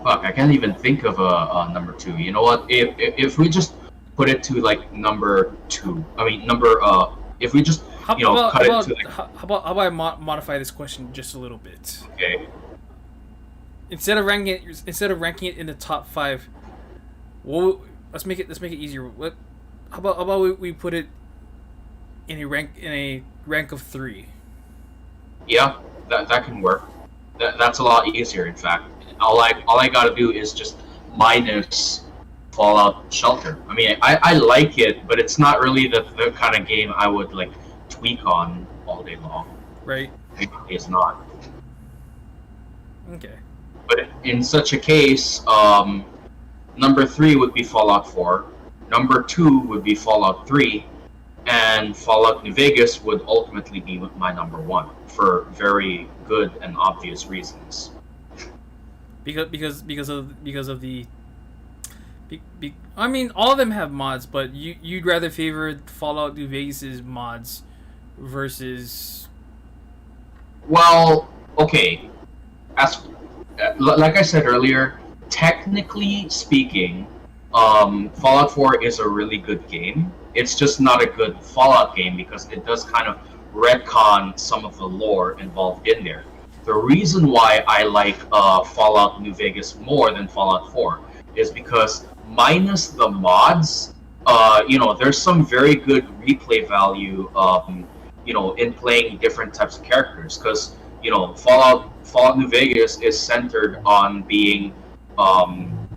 Fuck, I can't even think of a number 2. You know what? If we just put it to like number 2, I mean number if we just cut it to like. How about I modify this question just a little bit? Okay. Instead of ranking it in the top 5, let's make it easier. How about we put it in a rank of 3? Yeah, that can work. That's a lot easier, in fact. All I gotta do is just minus Fallout Shelter. I mean, I like it, but it's not really the kind of game I would like tweak on all day long. Right. It's not. Okay. But in such a case, number 3 would be Fallout 4. Number 2 would be Fallout 3, and Fallout New Vegas would ultimately be my number 1 for very good and obvious reasons. Because of the. I mean, all of them have mods, but you'd rather favor Fallout New Vegas's mods versus. Well, okay. As like I said earlier, technically speaking, Fallout 4 is a really good game. It's just not a good Fallout game because it does kind of retcon some of the lore involved in there. The reason why I like Fallout New Vegas more than Fallout 4 is because minus the mods, there's some very good replay value, in playing different types of characters. Because Fallout New Vegas is centered on being an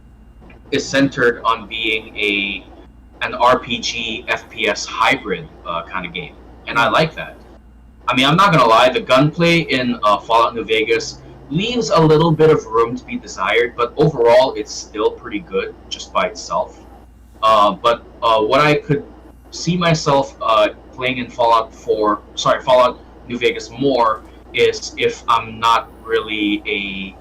RPG FPS hybrid kind of game, and I like that. I mean, I'm not gonna lie, the gunplay in Fallout New Vegas leaves a little bit of room to be desired, but overall it's still pretty good just by itself. But what I could see myself playing in Fallout New Vegas more is if I'm not really a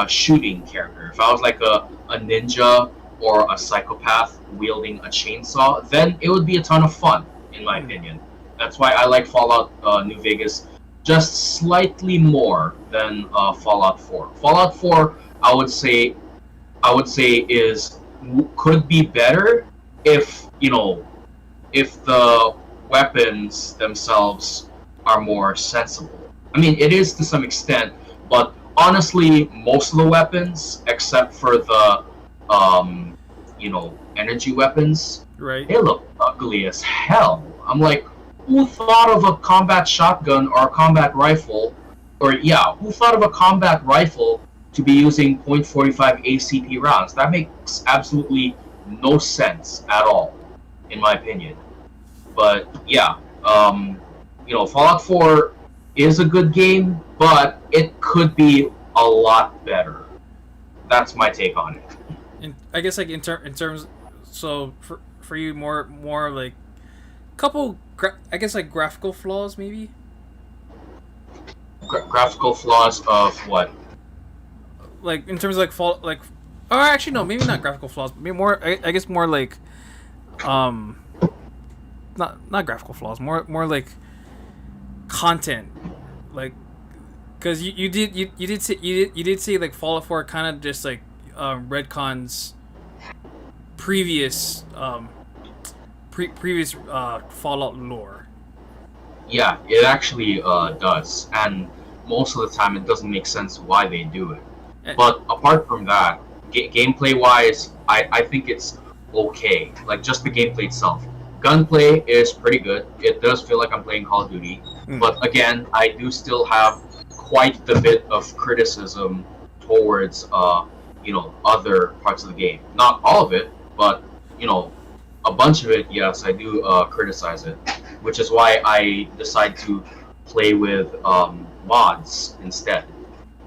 shooting character. If I was like a ninja or a psychopath wielding a chainsaw, then it would be a ton of fun, in my opinion. That's why I like Fallout New Vegas just slightly more than Fallout 4. Fallout 4, I would say could be better if if the weapons themselves are more sensible. I mean, it is to some extent, but honestly, most of the weapons, except for the energy weapons, Right. they look ugly as hell. I'm like, who thought of a combat shotgun or a combat rifle, who thought of a combat rifle to be using .45 ACP rounds? That makes absolutely no sense at all, in my opinion. But yeah, Fallout 4 is a good game, but it could be a lot better. That's my take on it. And I guess like in terms, so for you more like couple I guess like graphical flaws maybe. Graphical flaws of what? Like in terms of like or actually no, maybe not graphical flaws, maybe more I guess more like not graphical flaws, more like content, like because you did say like Fallout 4 kind of just like retcons previous previous Fallout lore. Yeah, it actually does, and most of the time it doesn't make sense why they do it. But apart from that, gameplay-wise, I think it's okay. Like, just the gameplay itself. Gunplay is pretty good. It does feel like I'm playing Call of Duty. But again, I do still have quite the bit of criticism towards, other parts of the game. Not all of it, but, a bunch of it, yes, I do criticize it. Which is why I decide to play with mods instead.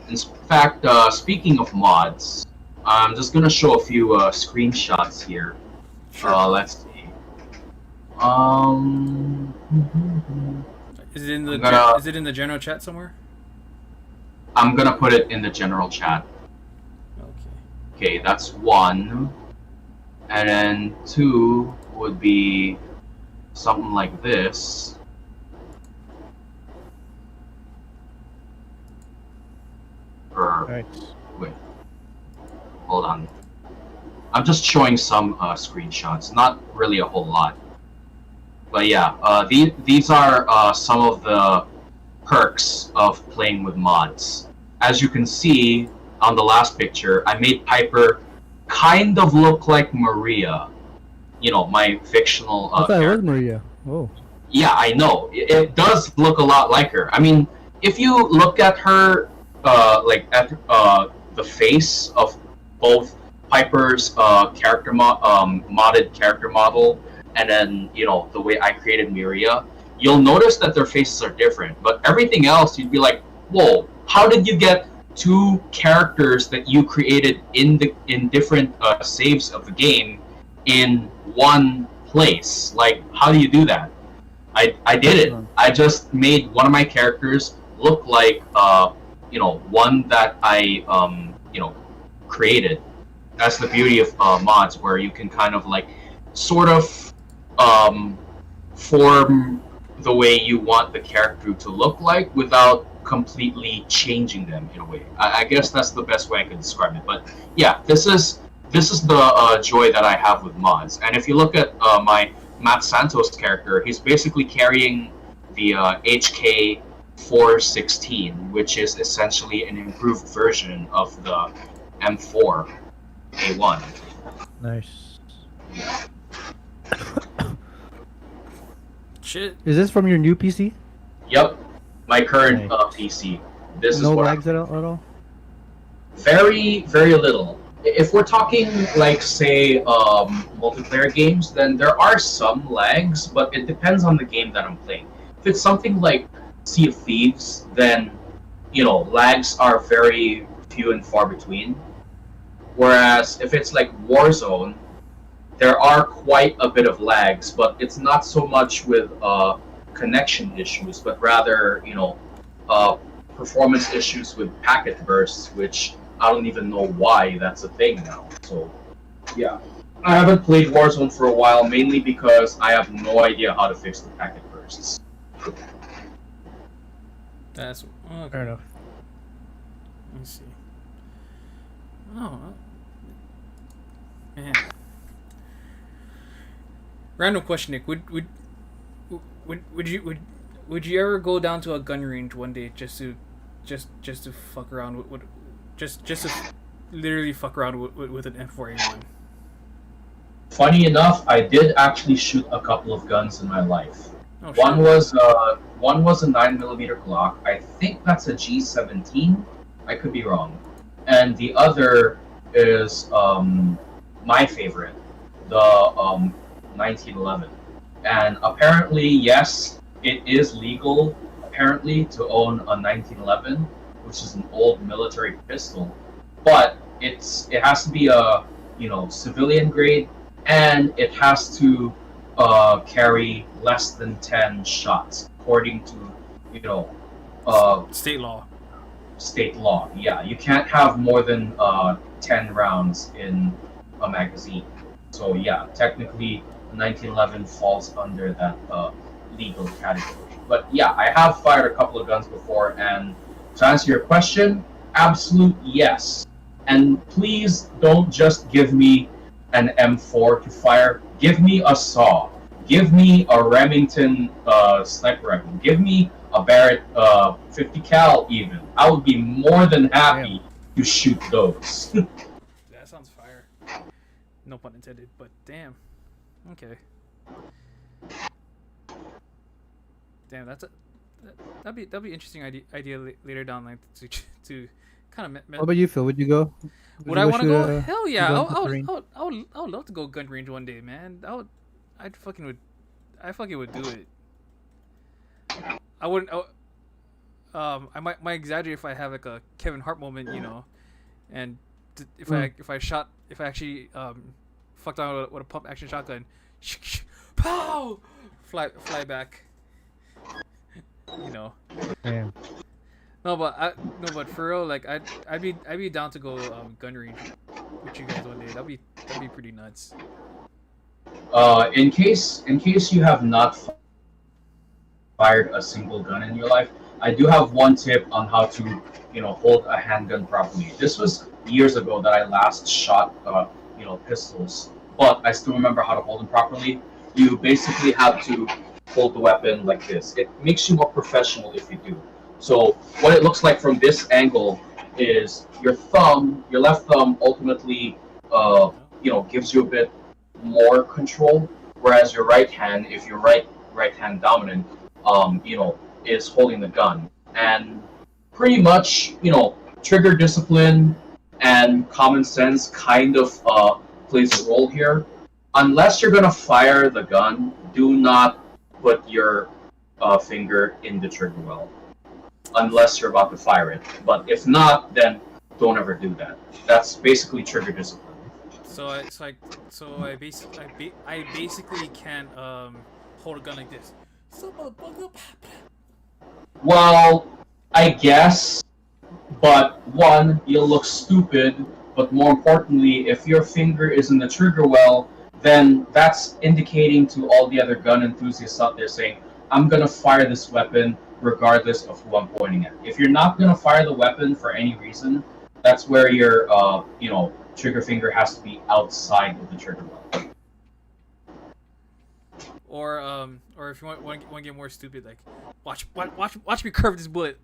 In fact, speaking of mods, I'm just gonna show a few screenshots here. Sure. Let's see. Is it in the general chat somewhere? I'm gonna put it in the general chat. Okay. Okay, that's one, and then two would be something like this. Nice. Wait, hold on. I'm just showing some screenshots, not really a whole lot. But yeah, these are some of the perks of playing with mods. As you can see on the last picture, I made Piper kind of look like Maria. My fictional I thought it character. was Maria. Oh. Yeah, I know. It does look a lot like her. I mean, if you look at her, the face of both Piper's modded character model, and then the way I created Miria, you'll notice that their faces are different. But everything else, you'd be like, whoa, how did you get two characters that you created in different saves of the game in one place? Like, how do you do that? I did it. I just made one of my characters look like one that I created. That's the beauty of mods, where you can kind of like sort of form the way you want the character to look like without completely changing them in a way. I guess that's the best way I could describe it. But yeah, this is the joy that I have with mods. And if you look at my Matt Santos character, he's basically carrying the HK 416, which is essentially an improved version of the M4 A1. Nice. Shit. Is this from your new PC? Yep, my current Nice. PC. This No is what lags at all? very, very little. If we're talking like say multiplayer games, then there are some lags, but it depends on the game that I'm playing. If it's something like Sea of Thieves, then lags are very few and far between. Whereas if it's like Warzone, there are quite a bit of lags, but it's not so much with connection issues, but rather performance issues with packet bursts, which I don't even know why that's a thing now. So yeah, I haven't played Warzone for a while, mainly because I have no idea how to fix the packet bursts. That's okay. Fair enough. Let me see. Oh, man. Random question, Nick. Would you ever go down to a gun range one day just to fuck around with just to literally fuck around with an M4A1? Funny enough, I did actually shoot a couple of guns in my life. Oh, One shit. was a 9mm Glock. I think that's a G17. I could be wrong. And the other is my favorite, the 1911. And apparently, yes, it is legal apparently to own a 1911, which is an old military pistol, but it has to be a civilian grade, and it has to carry less than 10 shots according to State law. state law. Yeah, you can't have more than 10 rounds in a magazine. So yeah, technically 1911 falls under that legal category. But yeah, I have fired a couple of guns before, and to answer your question, absolute yes. And please don't just give me an M4 to fire. Give me a saw. Give me a Remington sniper rifle. Give me a Barrett 50 cal even. I would be more than happy to shoot those. That sounds fire. No pun intended, but damn. Okay. Damn, that'd be interesting idea later down, like to kind of. What about you, Phil? Would you go? Would I want to shoot go? Hell yeah! gun to the range? I would love to go gun range one day, man. I fucking would do it. I wouldn't. I might exaggerate if I have like a Kevin Hart moment, and if I actually fucked on with a pump action shotgun, pow, fly back. Damn. No, but for real, like I'd be down to go gun range with you guys one day. That'd be pretty nuts. In case you have not fired a single gun in your life, I do have one tip on how to hold a handgun properly. This was years ago that I last shot pistols, but I still remember how to hold them properly. You basically have to hold the weapon like this. It makes you more professional if you do. So what it looks like from this angle is your left thumb ultimately gives you a bit more control, whereas your right hand, if you're right hand dominant, is holding the gun. And pretty much, trigger discipline and common sense kind of plays a role here. Unless you're gonna fire the gun, do not put your finger in the trigger well, unless you're about to fire it. But if not, then don't ever do that. That's basically trigger discipline. So I basically can't hold a gun like this. Well, I guess, but one, you'll look stupid, but more importantly, if your finger is in the trigger well, then that's indicating to all the other gun enthusiasts out there saying, I'm gonna fire this weapon regardless of who I'm pointing at. If you're not gonna fire the weapon for any reason, that's where your trigger finger has to be outside of the trigger well. Or if you want to get more stupid, like watch me curve this bullet.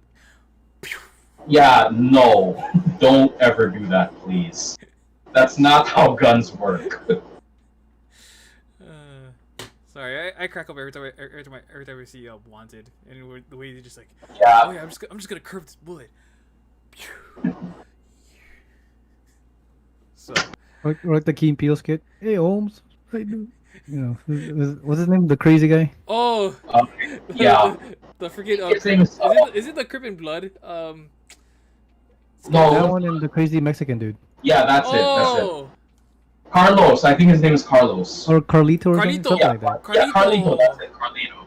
Yeah, no, don't ever do that, please. That's not how guns work. Sorry, I crack up every time I see Wanted, and the way they just like, Yeah. oh yeah, I'm just gonna curve this bullet. So Or like the Key and Peele skit. Hey, Holmes. How you doing? What's his name? The crazy guy? oh Yeah. the freaking His name is it the Crip and Blood? That No, one and the crazy Mexican dude. yeah, that's it. Oh, Carlos, I think his name is Carlos. Or Carlito or Carlito. something like that. Yeah, Carlito, that's it, Carlito.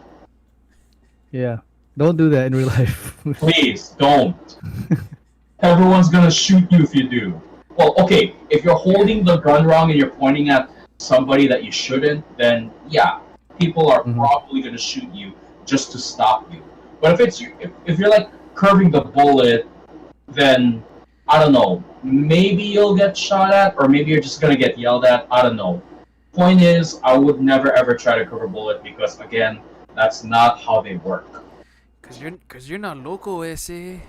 Yeah. Don't do that in real life. Please, don't. Everyone's gonna shoot you if you do. Well, okay, if you're holding the gun wrong and you're pointing at somebody that you shouldn't, then yeah, people are probably gonna shoot you just to stop you. But if you're like curving the bullet, then I don't know. Maybe you'll get shot at, or maybe you're just gonna get yelled at. I don't know. Point is, I would never ever try to curve a bullet because again, that's not how they work. Cause you're not loco, ese.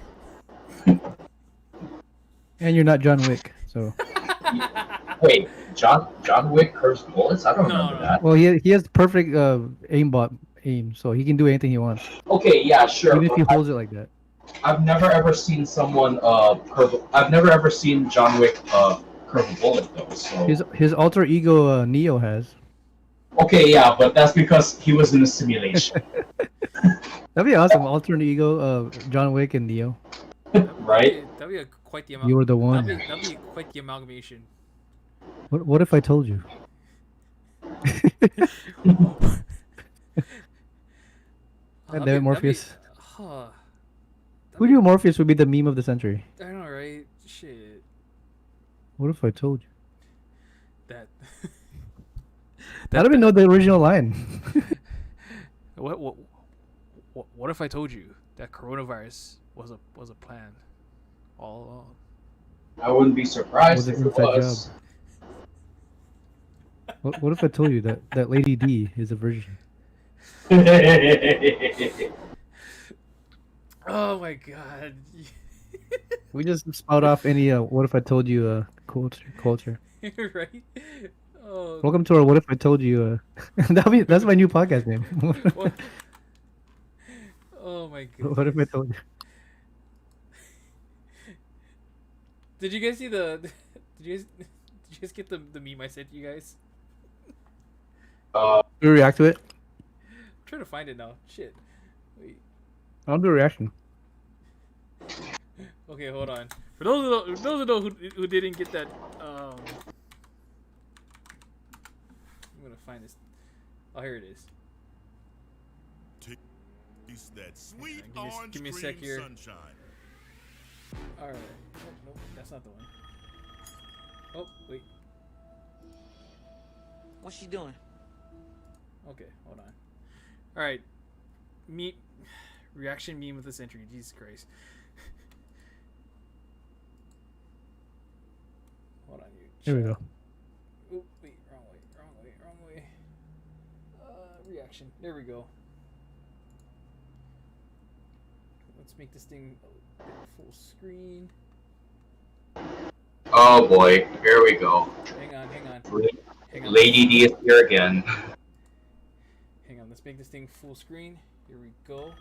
And you're not John Wick, so. Wait, John Wick curves bullets? I don't remember that. Well, he has perfect aim, so he can do anything he wants. Okay, yeah, sure. Even if he holds it like that. I've never ever seen someone curve. I've never ever seen John Wick curve a bullet though. So His alter ego Neo has. okay, yeah, but that's because he was in a simulation, That'd be awesome. Alter ego John Wick and Neo. right? That'd be quite the You were the one. That'd be quite the amalgamation. What if I told you? Damn it, Morpheus. Who knew Morpheus would be the meme of the century? I know, right? Shit. What if I told you? That. I don't even know the original line. What if I told you that coronavirus was a plan all along? I wouldn't be surprised Was if it it inside was. What if I told you that Lady D is a virgin? Oh my god. We just spout off any what if I told you culture. Right? Oh. Welcome to our what if I told you that's my new podcast name. What? Oh my god. What if I told you? Did you guys see the did you guys get the meme I sent you guys? Do we react to it? I'm trying to find it now. Shit. Wait. I'll do a reaction. Okay, hold on. For those who know who didn't get that, I'm gonna find this. Oh, here it is. That sweet Give me a sec here. sunshine. All right. Nope, that's not the one. Oh, wait. What's she doing? Okay, hold on. All right. Reaction meme of the century. Jesus Christ. Hold on, you. Here we go. Oop, wait, wrong way. Reaction. There we go. Let's make this thing a bit full screen. Oh boy, here we go. Hang on. Lady D is here again. Hang on, let's make this thing full screen. Here we go.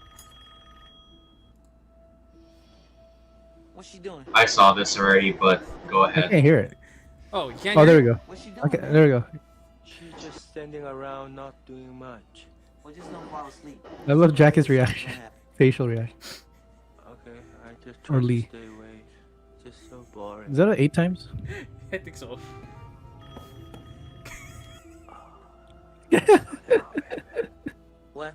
What's she doing? I saw this already, but go I ahead. can't hear it. Oh, you can't Oh, there hear we go. What's she doing? Okay, there we go. She's just standing around not doing much. Well, just don't fall asleep. I love Jackie's reaction, facial reaction. Okay, I just Or try to Lee. stay away. Just so boring. Is that 8 times? I think so. What?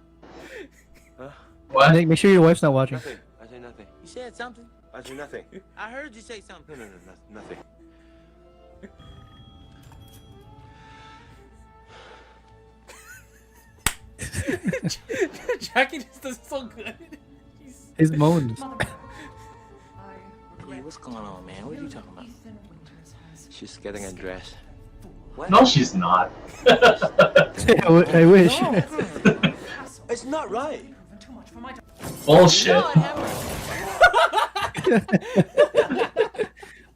Huh? What? Make sure your wife's not watching. Nothing. I say nothing. You said something? I say nothing. I heard you say something. No, nothing. Jackie just does so good. He's... His moans. Hey, what's going on, man? What are you talking about? She's getting a dress. What? No, she's not. I wish. It's not right. Bullshit. Lord, have mercy.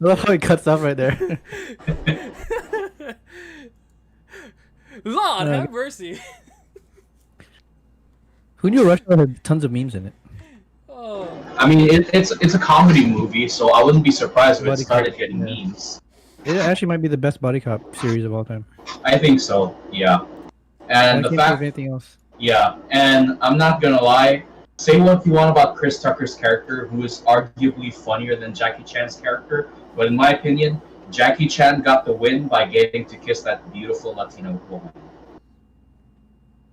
I love how it cuts off right there. Lord, have mercy. Who knew Russia had tons of memes in it? Oh. I mean, it's a comedy movie, so I wouldn't be surprised if it Buddy started cop, getting yeah. memes. It actually might be the best body cop series of all time. I think so. Yeah. I And can't the think of fact, anything else. yeah, and I'm not gonna lie. Say what you want about Chris Tucker's character, who is arguably funnier than Jackie Chan's character, but in my opinion, Jackie Chan got the win by getting to kiss that beautiful Latina woman.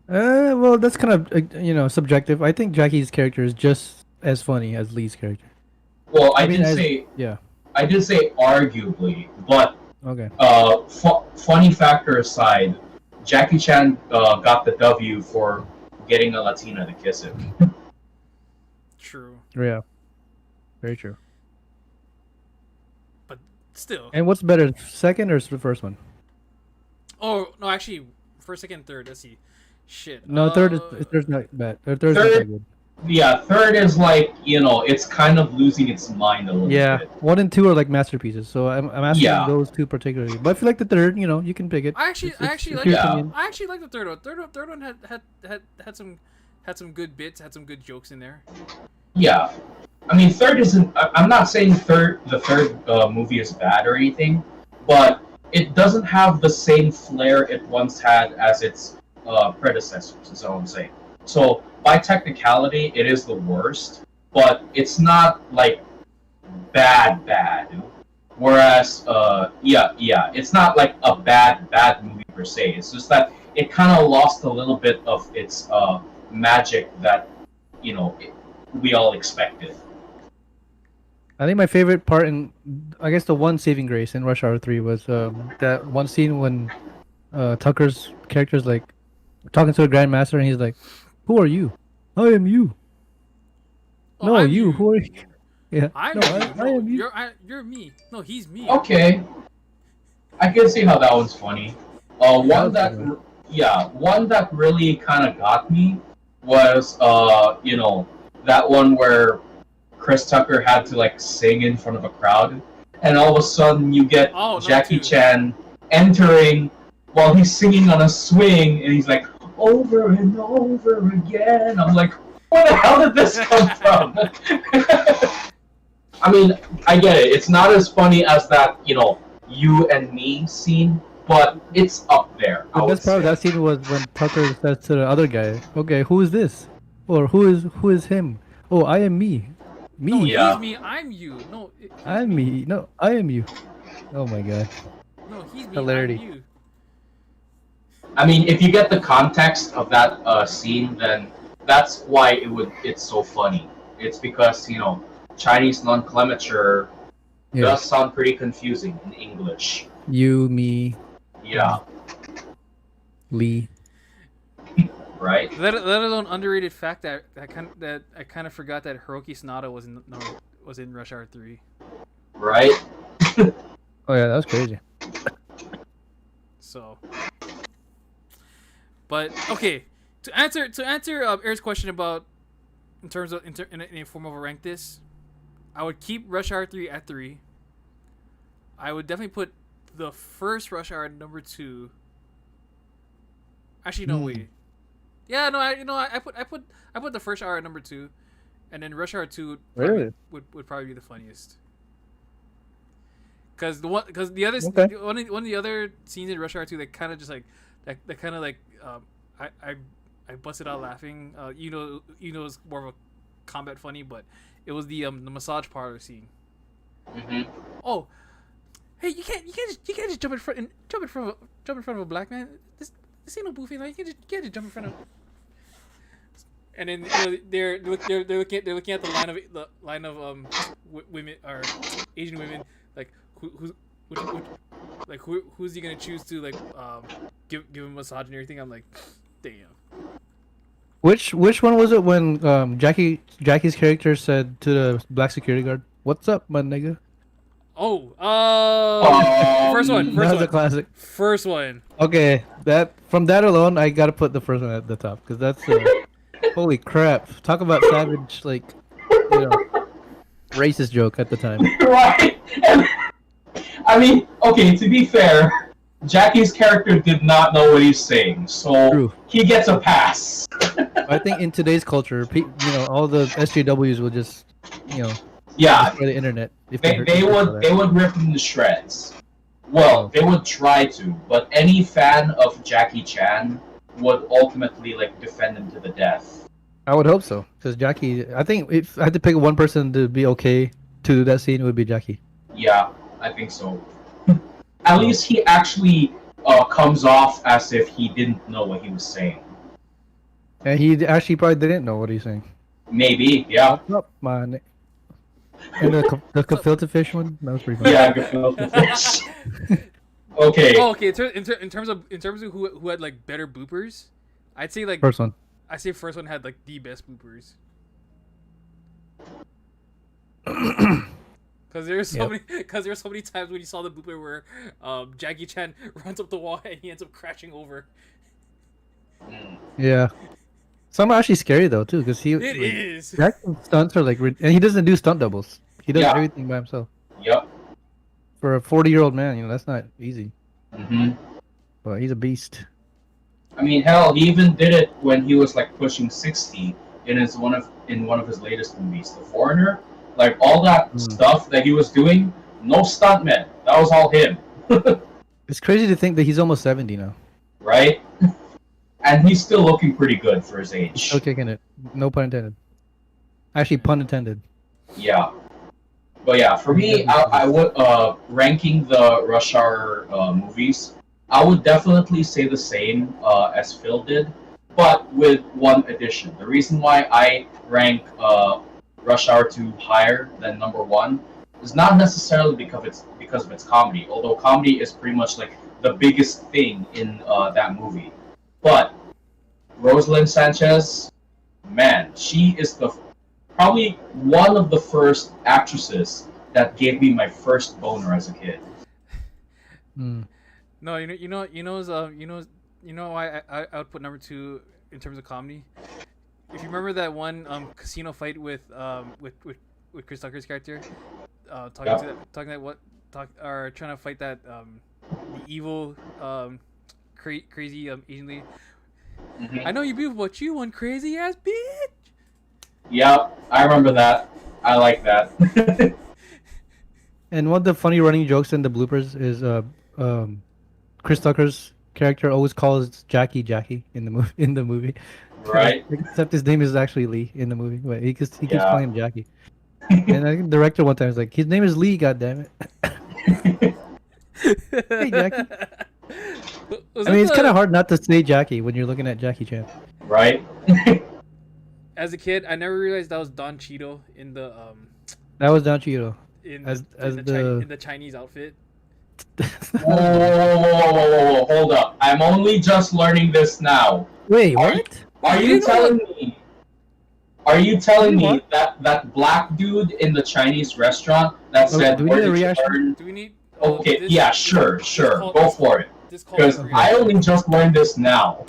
Well, that's kind of subjective. I think Jackie's character is just as funny as Lee's character. Well, I mean, did say arguably, but Okay. funny factor aside, Jackie Chan got the W for getting a Latina to kiss him. True. Yeah. Very true. But still. And what's better, second or the first one? Oh no, actually, first, second, third. Let's see. Shit. No, third's not bad. Third's not Third- that good. Yeah, third is like, it's kind of losing its mind a little Yeah, bit. 1 and 2 are like masterpieces. So I'm asking Yeah. those two particularly. But if you like the third, you can pick it. I actually It's like. your Yeah. opinion. I actually like the third one. Third one had some good bits, had some good jokes in there. Yeah. I mean, third isn't. I'm not saying the third movie is bad or anything, but it doesn't have the same flair it once had as its predecessors, is all I'm saying. So, by technicality, it is the worst, but it's not, like, bad. Whereas, it's not, like, a bad movie per se. It's just that it kind of lost a little bit of its magic that, we all expected. I think my favorite part I guess the one saving grace in Rush Hour 3 was that one scene when Tucker's character's like talking to a Grandmaster and he's like, "Who are you? I am you." Oh, No, I'm you. Who are you? Yeah. I'm no, you. I No, am you. you're me. No, he's me. Okay. I can see how that one's funny. One That was one that really kind of got me was, that one where Chris Tucker had to, like, sing in front of a crowd, and all of a sudden you get Oh, no, Jackie too. Chan entering while he's singing on a swing, and he's like, over and over again. I'm like, where the hell did this come from? I mean, I get it. It's not as funny as that, you and me scene, but it's up there. The best part of that scene was when Tucker says to the other guy, "Okay, who is this? Or who is him? Oh, I am me. Me. No, Yeah. he's me. I'm you. No, I'm me. No, I am you." Oh my god. No, he's me. Hilarity. I'm you. I mean, if you get the context of that scene, then that's why it's so funny. It's because, Chinese nomenclature Yeah. does sound pretty confusing in English. You, me, Yeah, Lee. right? Let alone underrated fact that I kind of forgot that Hiroki Sanada was in Rush Hour 3. Right? Oh yeah, that was crazy. So, but okay, to answer Eric's question about in terms of in a form of a rank this, I would keep Rush Hour 3 at 3. I would definitely put the first Rush Hour at number 2. Actually, no wait. Yeah, no, I put the first hour at number 2, and then Rush Hour 2 would probably be the funniest. Because the other Okay. one of the other scenes in Rush Hour 2 that kind of just like that kind of like I busted out laughing. It's more of a combat funny, but it was the massage parlor scene. Hmm. Oh, hey, you can't just jump in front of a black man. This ain't no boofing. Like, you can't just jump in front of. And then they're looking at the line of women or Asian women, like who's he gonna choose to give him a massage and everything. I'm like, damn. Which one was it when Jackie's character said to the black security guard, "What's up, my nigga?" Oh, Um, first one. That's a classic. First one. Okay, from that alone, I gotta put the first one at the top because that's holy crap! Talk about savage, racist joke at the time. Right? And, I mean, okay, to be fair, Jackie's character did not know what he's saying, so True. he gets a pass. I think in today's culture, all the SJWs will just, Yeah, destroy the internet if they would rip him to shreds. Well, they would try to, but any fan of Jackie Chan would ultimately defend him to the death. I would hope so, because Jackie. I think if I had to pick one person to be okay to do that scene, it would be Jackie. Yeah, I think so. At least he actually comes off as if he didn't know what he was saying. And he actually probably didn't know what he's saying. Maybe, yeah. What's up, man? And the gefilte fish one, that was pretty funny. Yeah, gefilte fish. Okay. Oh, okay. In terms of who had better bloopers, I'd say First one. I say first one had the best bloopers. Because there's so Yep. many. Because there's so many times when you saw the blooper where Jackie Chan runs up the wall and he ends up crashing over. Yeah. Some are actually scary though too, because he It is. Jackson's stunts are like, and he doesn't do stunt doubles. He does Yeah. everything by himself. Yep. For a 40-year-old man, you know, that's not easy. Hmm. But he's a beast. I mean, hell, he even did it when he was like pushing 60 in one of his latest movies, The Foreigner. Like all that stuff that he was doing, no stuntman. That was all him, It's crazy to think that he's almost 70 now. right? And he's still looking pretty good for his age. Still kicking it. No pun intended. Actually, pun intended. Yeah. But yeah, for me, I would ranking the Rush Hour movies. I would definitely say the same as Phil did, but with one addition. The reason why I rank Rush Hour 2 higher than number 1 is not necessarily because of its comedy, although comedy is pretty much like the biggest thing in that movie. But Rosalind Sanchez, man, she is probably one of the first actresses that gave me my first boner as a kid. No, why I would put number 2 in terms of comedy. If you remember that one casino fight with Chris Tucker's character, trying to fight that the evil crazy Asian lady. Mm-hmm. I know you're beautiful, but you one crazy ass bitch. Yep, I remember that. I like that. And one of the funny running jokes in the bloopers is Chris Tucker's character always calls Jackie in the movie. Right. Except his name is actually Lee in the movie. But he keeps Yeah. calling him Jackie. And I think the director one time was like, his name is Lee, goddammit. Hey, Jackie. I mean, it's kind of hard not to say Jackie when you're looking at Jackie Chan. Right. As a kid, I never realized that was Don Cheadle in the That was Don Cheadle. in As the Chinese outfit. Whoa, hold up. I'm only just learning this now. Wait, what? Are you telling me? Are you telling me that black dude in the Chinese restaurant that said, do we "Where need a did you reaction? learn?" Do we need? Okay, yeah, sure, called- go for it. This called Because for I only just learned this now.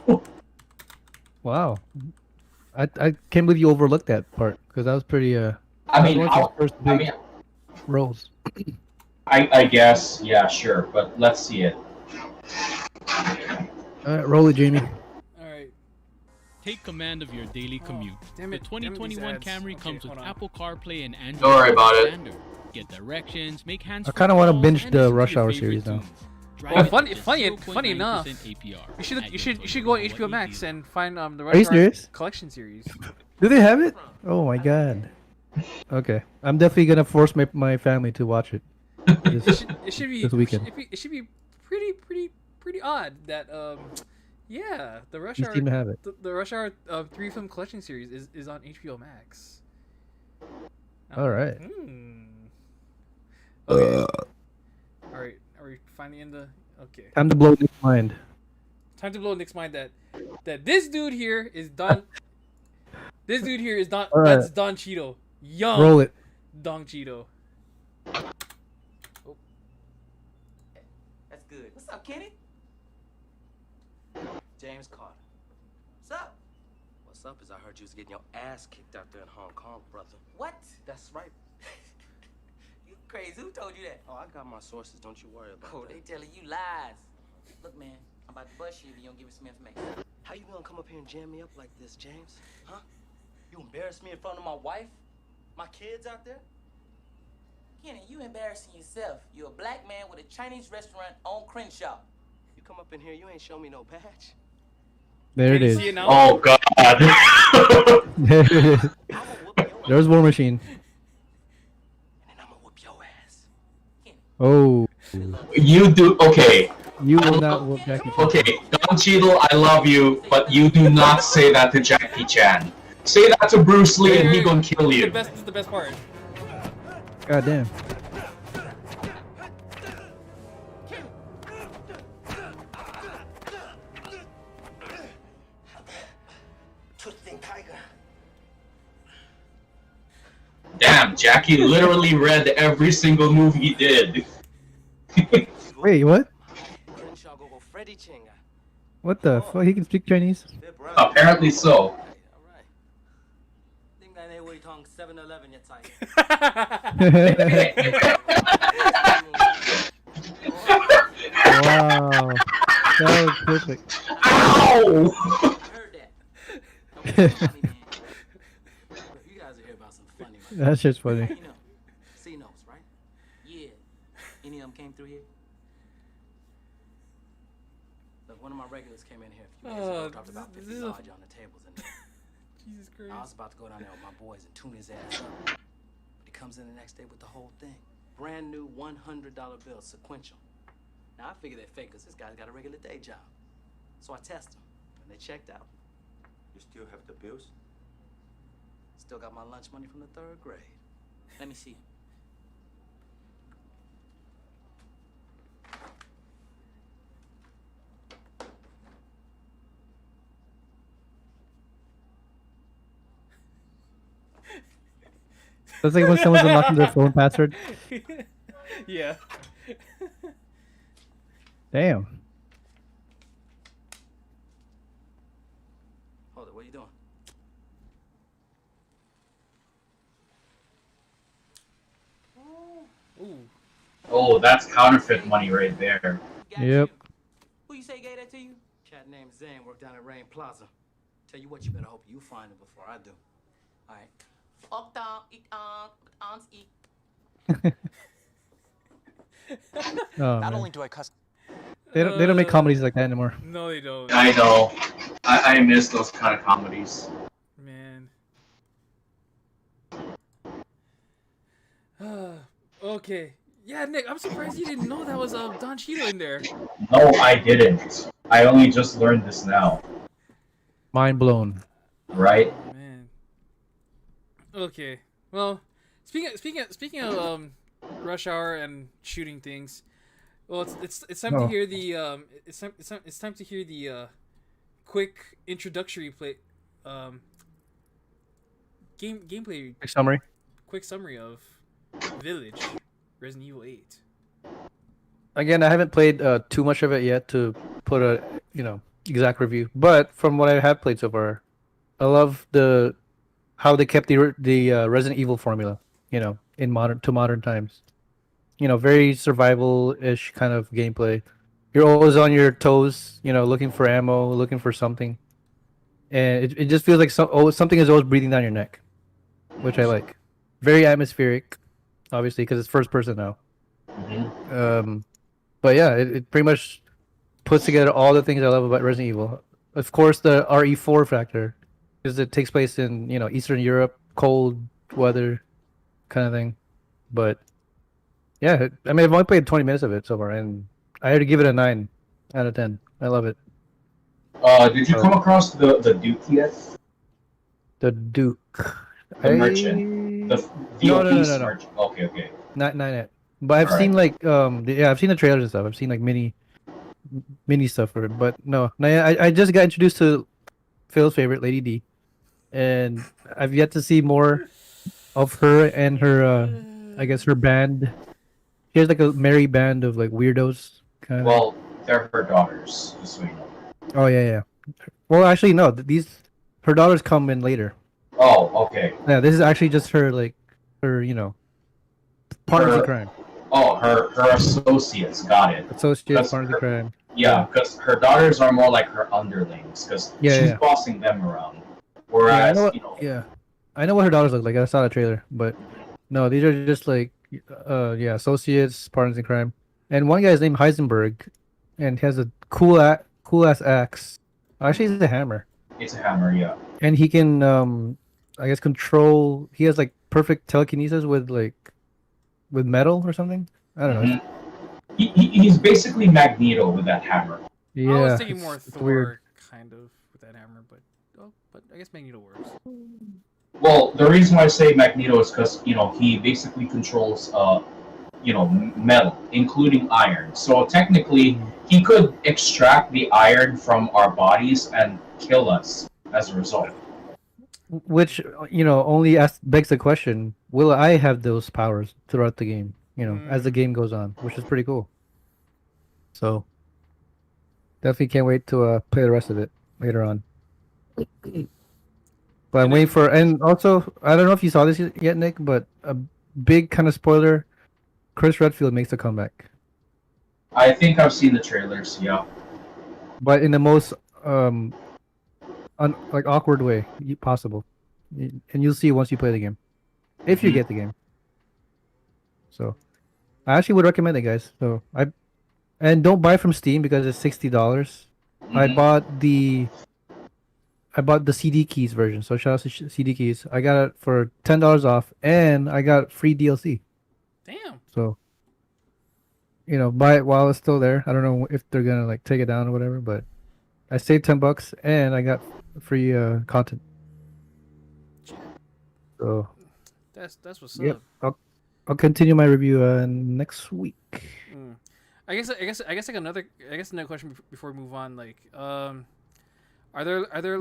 Wow. I can't believe you overlooked that part because that was pretty I mean, one of his first big roles. I guess, yeah, sure, but let's see it. Alright, roll it, Jamie. All right. Take command of your daily commute. Damn The it, damn it, these 2021 ads. Camry Okay, comes with hold on. Apple CarPlay and Android Don't worry about Auto it. Standard. Get directions, make hands. I kinda wanna binge the Rush Hour series now. Well, funny enough, you should go on HBO Max and find the Are you Rush Hour serious? collection series. Do they have it? Oh my god. Okay, I'm definitely gonna force my family to watch it. It should be This weekend. It should be pretty odd that yeah, the Rush You Hour seem to have it. the Rush Hour 3 film collection series is on HBO Max. All right. Okay. All right. Are we finally in the? Okay. Time to blow Nick's mind. Time to blow Nick's mind that this dude here is Don. This dude here is not. All right. That's Don Cheadle. Young. Roll it. Don Cheadle. That's good. What's up, Kenny? James Carter. What's up? What's up is I heard you was getting your ass kicked out there in Hong Kong, brother. What? That's right. You crazy? Who told you that? Oh, I got my sources. Don't you worry about Oh, that. they telling you lies. Look, man, I'm about to bust you if you don't give me some information. How you gonna come up here and jam me up like this, James? Huh? You embarrass me in front of my wife? My kids out there? Kenny, you embarrassing yourself. You're a black man with a Chinese restaurant on Crenshaw. You come up in here, you ain't show me no badge. There it Can you is. see it now? Oh God. There it is. I'ma whoop your ass. There's War Machine. And then I'ma whoop your ass. Oh, You do okay. you will not whoop Jackie Chan. Okay, Don Cheadle, I love you, but you do not say that to Jackie Chan. Say that to Bruce Lee and he gonna kill you. This is the best part. God damn. Twisting tiger. Damn, Jackie literally read every single move he did. Wait, what? Crenshaw go Freddy Chinga. What the fuck? He can speak Chinese? Apparently so. All right. Think I know what you talking 7-Eleven yet, Wow. That was perfect. Ow! heard that. Funny, man. You guys are here about some funny. That's just funny. You know, C knows, right? Yeah. Any of them came through here? Look, one of my regulars came in here a few days ago, dropped about 50 large on the tables in there. Jesus Christ. I was about to go down there with my boys and tune his ass up. But he comes in the next day with the whole thing. Brand new $100 bill, sequential. Now, I figure they're fake because this guy's got a regular day job. So I test them, and they checked out. You still have the bills? Still got my lunch money from the 3rd grade. Let me see. That's like when someone's unlocking their phone password. Yeah. Damn. Hold it, what are you doing? Ooh. Oh, that's counterfeit money right there. Got Yep. you. Who you say gave that to you? Cat named Zane worked down at Rain Plaza. Tell you what, you better hope you find it before I do. All right. Oh, Not man. only do I cuss. They don't make comedies like that anymore. No, they don't. I know. I miss those kind of comedies. Man. Okay. Yeah, Nick, I'm surprised you didn't know that was Don Cheadle in there. No, I didn't. I only just learned this now. Mind blown. Right? Man. Okay. Well, speaking of Rush Hour and shooting things, well, it's time to hear the it's time to hear the quick introductory gameplay Quick summary. summary of Village, Resident Evil 8. Again, I haven't played too much of it yet to put a exact review. But from what I have played so far, I love how they kept the Resident Evil formula. In modern times. Very survival-ish kind of gameplay. You're always on your toes, looking for ammo, looking for something. And it just feels like something is always breathing down your neck, which I like. Very atmospheric, obviously, because it's first person now. Mm-hmm. But yeah, it pretty much puts together all the things I love about Resident Evil. Of course, the RE4 factor, because it takes place in Eastern Europe, cold weather, kind of thing. But yeah, I mean, I've only played 20 minutes of it so far, and I had to give it a 9 out of 10. I love it. Did you come across the Duke yet? The Duke. The merchant. The No. merchant. Okay. Not yet. But I've seen I've seen the trailers and stuff. I've seen like mini stuff for it. But no, I just got introduced to Phil's favorite, Lady D, and I've yet to see more of her and her. I guess her band. She has like a merry band of like weirdos. Kind of. Well, they're her daughters, just so you know. Oh yeah. Well, actually no. Her daughters come in later. Oh, okay. Yeah, this is actually just her partners in crime. Oh, her associates, got it. Associates, partners in crime. Yeah, because her daughters are more like her underlings, because she's bossing them around. Whereas, I know what her daughters look like. I saw the trailer, but no, these are just like, associates, partners in crime. And one guy's named Heisenberg, and he has a cool ass axe. Actually, it's a hammer. It's a hammer, yeah. And he can, I guess, control. He has like perfect telekinesis with metal or something. I don't know. He's basically Magneto with that hammer. Yeah, I was thinking more Thor, weird. kind of, with that hammer, but I guess Magneto works. Well, the reason why I say Magneto is because he basically controls metal, including iron. So technically, he could extract the iron from our bodies and kill us as a result. which only begs the question: will I have those powers throughout the game? As the game goes on, which is pretty cool. So definitely can't wait to play the rest of it later on. But I'm waiting for, and also I don't know if you saw this yet, Nick, but a big kind of spoiler: Chris Redfield makes a comeback, I think I've seen the trailers. Yeah. but in the most like awkward way possible, and you'll see once you play the game, if you get the game. So I actually would recommend it, guys. So and don't buy from Steam because it's $60. I bought the CD keys version. So shout out to CD keys. I got it for $10 off, and I got free DLC. Damn. So buy it while it's still there. I don't know if they're gonna like take it down or whatever, but I saved $10 and I got free content. So that's what's yep. up. I'll continue my review next week. I guess like another question before we move on. Like, are there are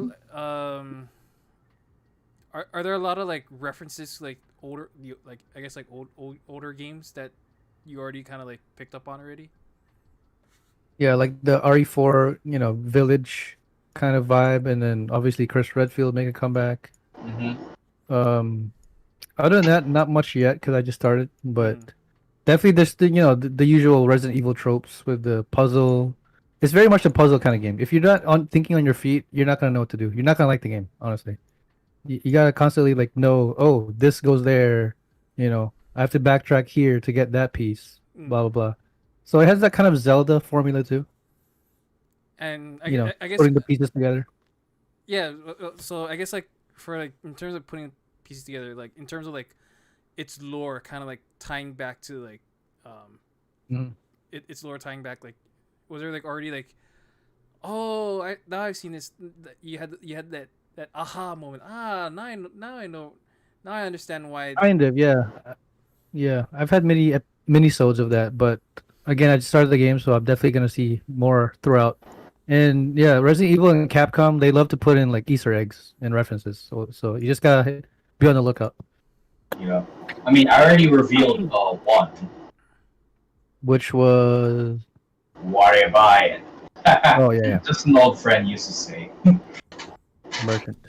there a lot of like references to, like older older games that you already kind of like picked up on already? Yeah, like the RE4, village kind of vibe, and then obviously Chris Redfield make a comeback. Other than that, not much yet because I just started, but definitely there's the usual Resident Evil tropes with the puzzle. It's very much a puzzle kind of game. If you're not thinking on your feet, you're not gonna know what to do. You're not gonna like the game, honestly. You gotta constantly like know, oh, this goes there. I have to backtrack here to get that piece. Blah blah blah. So it has that kind of Zelda formula too. And I guess putting the pieces together. Yeah, so I guess like for like in terms of putting pieces together, like in terms of like its lore, kind of like tying back to like its lore tying back, like was there like already like, oh, now I've seen this. You had that aha moment. Now I know. Now I understand why. Kind of, yeah. Yeah, I've had many mini-sodes of that, but again, I just started the game, so I'm definitely gonna see more throughout. And yeah, Resident Evil and Capcom, they love to put in like Easter eggs and references, so you just gotta be on the lookout. Yeah, I mean, I already revealed one, which was worry about it. Oh yeah. Just an old friend used to say. Merchant.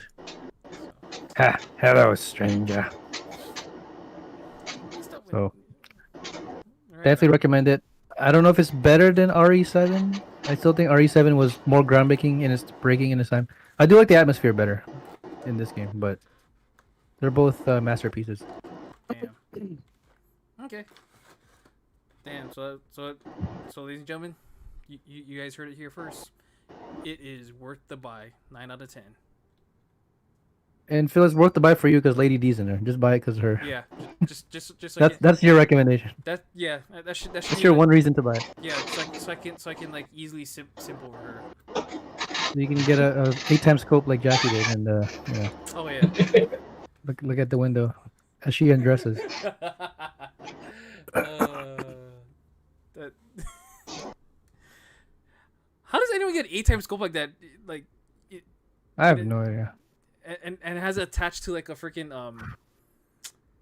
Ha, hello, stranger. So definitely recommend it. I don't know if it's better than RE7. I still think RE7 was more groundbreaking in its time. I do like the atmosphere better in this game, but they're both masterpieces. Damn. Okay. Damn. So, ladies and gentlemen, you guys heard it here first. It is worth the buy. 9 out of 10. And Phil, it's worth the buy for you because Lady D's in there. Just buy it because of her. Yeah, just like that's your recommendation. That should That's your one reason to buy it. Yeah, so I can like easily simple her. So you can get a 8x scope like Jackie did, and Oh yeah. look at the window as she undresses. How does anyone get 8x scope like that? Like, I have no idea. And it has it attached to like a freaking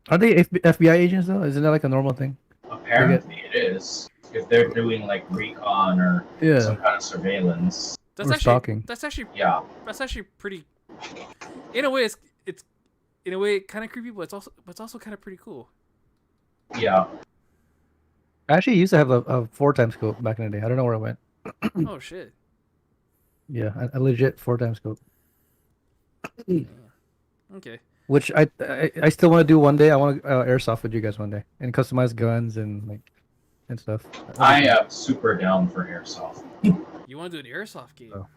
Are they FBI agents though? Isn't that like a normal thing? Apparently it is. If they're doing like recon or some kind of surveillance. That's actually stalking. That's actually That's actually pretty. In a way, it's in a way kind of creepy, but it's also kind of pretty cool. Yeah. I actually used to have a 4x scope back in the day. I don't know where it went. Oh shit. Yeah, a legit 4x scope. Okay. Which I still want to do one day. I want to airsoft with you guys one day and customize guns and stuff. I am super down for airsoft. You want to do an airsoft game? Oh.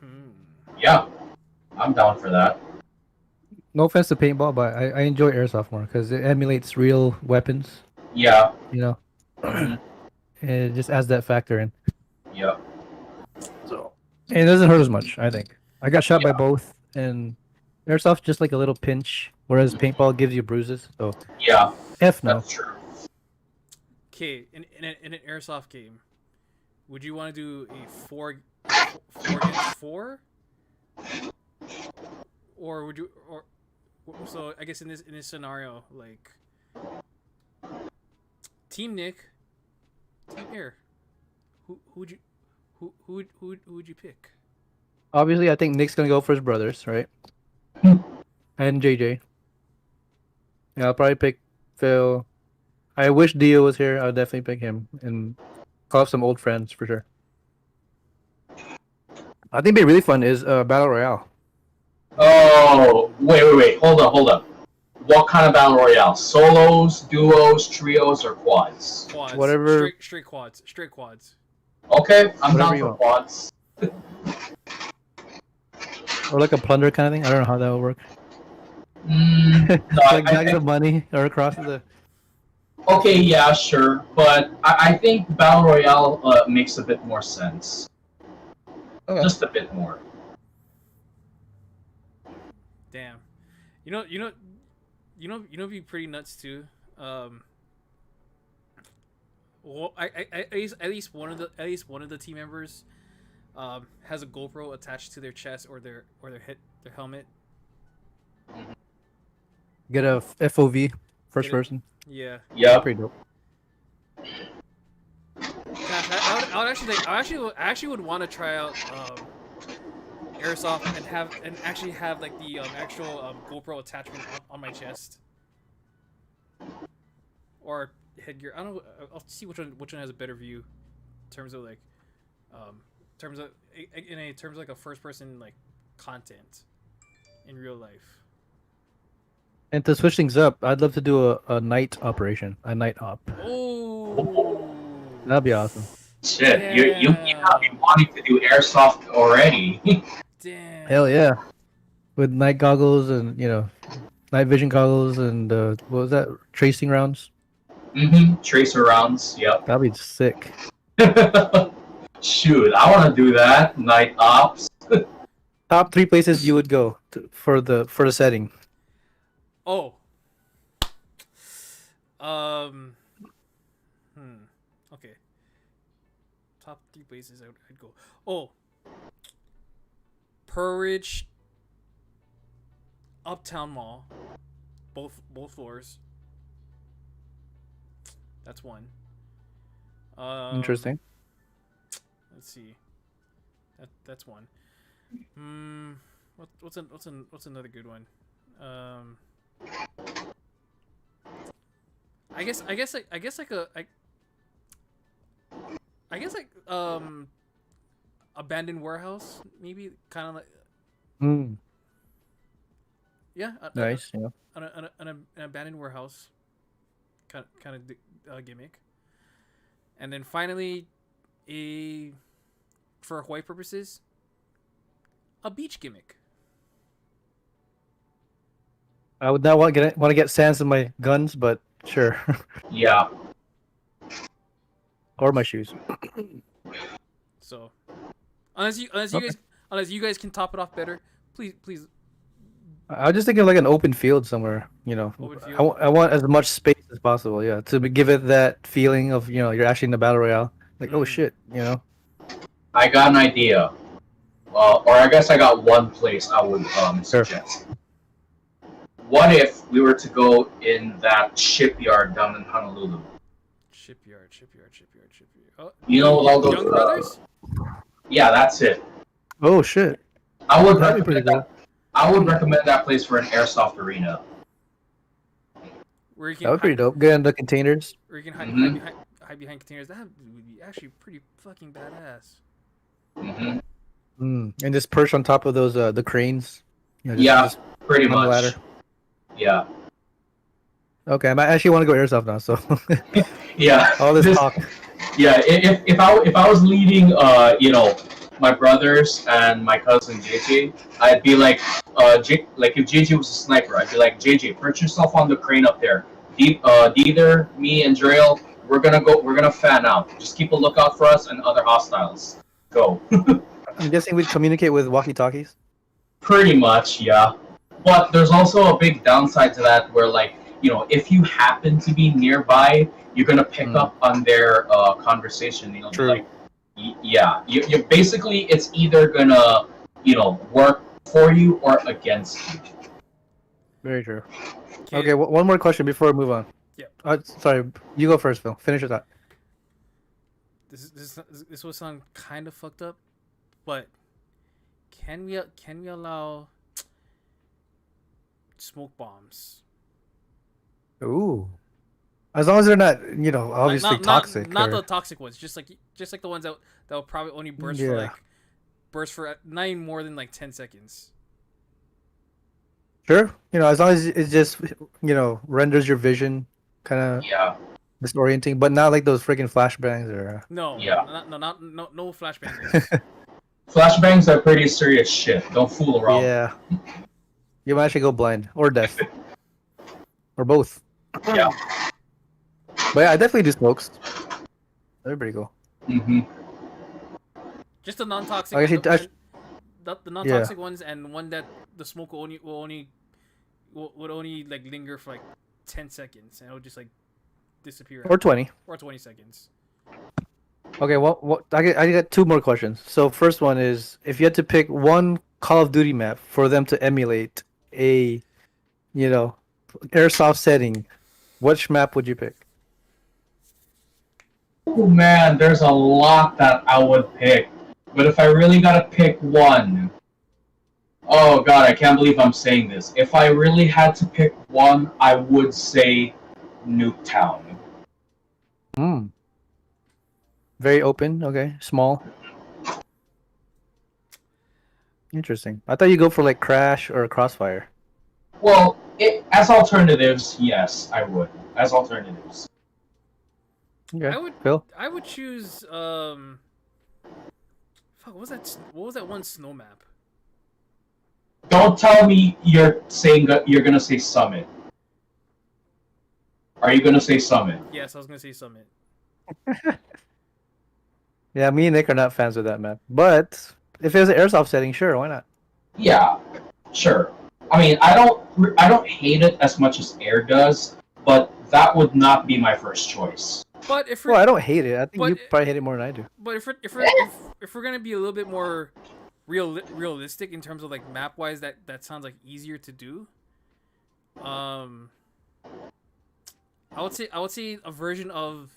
Yeah, I'm down for that. No offense to paintball, but I enjoy airsoft more because it emulates real weapons. Yeah. And it just adds that factor in. Yeah. So and it doesn't hurt as much. I think I got shot by both, and airsoft just like a little pinch, whereas paintball gives you bruises. So yeah, F no. That's true. Okay, in an airsoft game, would you want to do a 4 against 4, or would you So I guess in this scenario, like Team Nick, Team Air, who would you pick? Obviously, I think Nick's gonna go for his brothers, right? And JJ. Yeah, I'll probably pick Phil. I wish Dio was here. I'll definitely pick him and call up some old friends for sure. I think it'd be really fun is Battle Royale. Oh, wait. Hold up. What kind of battle royale? Solos, duos, trios, or quads? Quads. Whatever. Straight quads. Straight quads. Okay, I'm Whatever down you for want. quads. Or like a plunder kind of thing. I don't know how that would work. No, Like bags of money or across the. okay, yeah, sure, but I think battle royale makes a bit more sense. Okay. Just a bit more. Damn. It'd be pretty nuts too. Well, at least one of the team members has a GoPro attached to their chest or their helmet. Get a FOV, first Get it. person. Yeah. Yep. Pretty dope. Gosh, I actually would want to try out airsoft and actually have like the actual GoPro attachment on my chest or headgear. I don't know. I'll see which one has a better view in terms of like terms of like a first person like content in real life. And to switch things up, I'd love to do a night operation, a night op. Oh, That'd be awesome. Shit, you have been wanting to do airsoft already. damn. Hell yeah. With night goggles and, night vision goggles and, what was that? Tracing rounds? Tracer rounds, yep. That'd be sick. Shoot, I want to do that. Night ops. Top 3 places you would go for the setting. Oh. Okay. Top 3 places I'd go. Oh. Pearl Ridge, Uptown Mall, both floors. That's one. Interesting. Let's see. That's one. What's another good one? I guess abandoned warehouse, maybe, kind of like. Yeah. Nice. Yeah. An abandoned warehouse, kind of gimmick, and then finally, for Hawaii purposes, a beach gimmick. I would not want to get sands in my guns, but sure. Yeah. Or my shoes. So, unless you guys can top it off better, please. I was just thinking of like an open field somewhere. Open field. I want as much space as possible. Yeah, to give it that feeling of you're actually in the battle royale. Like oh shit, I got an idea. Or I guess I got one place I would suggest. What if we were to go in that shipyard down in Honolulu? Shipyard. Oh, You know all those. Young Brothers? Yeah, that's it. Oh shit. I would That'd be pretty recommend that. I would recommend that place for an airsoft arena. Where you can That would be pretty dope. Get in the containers. Where you can hide behind containers. That would be actually pretty fucking badass. And just perch on top of those the cranes. Just pretty on the much. ladder. Yeah. Okay, I actually want to go airsoft now. So Yeah. all this talk. Yeah. If I was leading my brothers and my cousin JJ, I'd be like like if JJ was a sniper, I'd be like JJ, perch yourself on the crane up there. Either me and Drail, we're gonna fan out. Just keep a lookout for us and other hostiles. Go. I'm guessing we'd communicate with walkie-talkies. Pretty much, yeah. But there's also a big downside to that where, like, if you happen to be nearby, you're going to pick up on their conversation. True. Like, yeah. You basically, it's either going to, work for you or against you. Very true. Okay, one more question before we move on. Yeah. Sorry, you go first, Phil. Finish your thought. This will sound kind of fucked up, but can we allow smoke bombs? Ooh. As long as they're not, obviously Like, toxic. not or... the toxic ones, just like the ones that will probably only burst Yeah. for not even more than like 10 seconds. Sure. As long as it just, renders your vision kind of Yeah. disorienting, but not like those freaking flashbangs or. No, Yeah. no flashbangs. Flashbangs are pretty serious shit. Don't fool around. Yeah. You might actually go blind or deaf. Or both. Yeah. But yeah, I definitely do smokes. They're pretty cool. Mm-hmm. Just the non-toxic. I actually, the non-toxic ones, and one that the smoke would only like linger for like 10 seconds, and it would just like disappear. Or 20. Or 20 seconds. Okay, well, I got two more questions. So first one is, if you had to pick one Call of Duty map for them to emulate a, airsoft setting, which map would you pick? Oh man, there's a lot that I would pick. But if I really gotta pick one... Oh god, I can't believe I'm saying this. If I really had to pick one, I would say Nuketown. Hmm. Very open, okay. Small. Interesting. I thought you'd go for like Crash or Crossfire. Well, as alternatives, yes, I would. As alternatives. Okay. Phil? I would choose fuck, what was that one snow map? Don't tell me you're gonna say Summit. Are you gonna say Summit? Yes, I was gonna say Summit. Yeah, me and Nick are not fans of that map. But if it was an airsoft setting, sure, why not? Yeah, sure. I mean, I don't hate it as much as Air does, but that would not be my first choice. But if I don't hate it. I think you but- probably hate it more than I do. But if we're gonna be a little bit more realistic in terms of like map wise, that sounds like easier to do. I would say a version of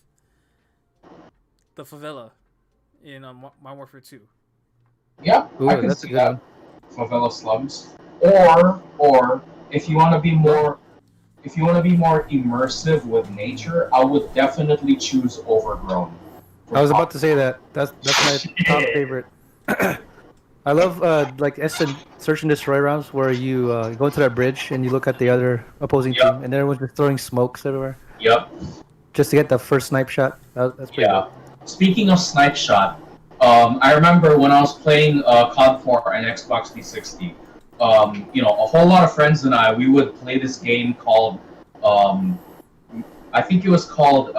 the favela in Modern Warfare 2. Yeah, Ooh, I can that's see a good that. one. Favela slums, or if you want to be more immersive with nature, I would definitely choose Overgrown. I was about to say that. That's my top favorite. I love like search and destroy rounds where you go into that bridge and you look at the other opposing team and everyone's just throwing smokes everywhere. Yep. Just to get the first snipe shot. That's pretty good. Speaking of snipe shot, I remember when I was playing COD 4 and Xbox 360. A whole lot of friends and we would play this game called, I think it was called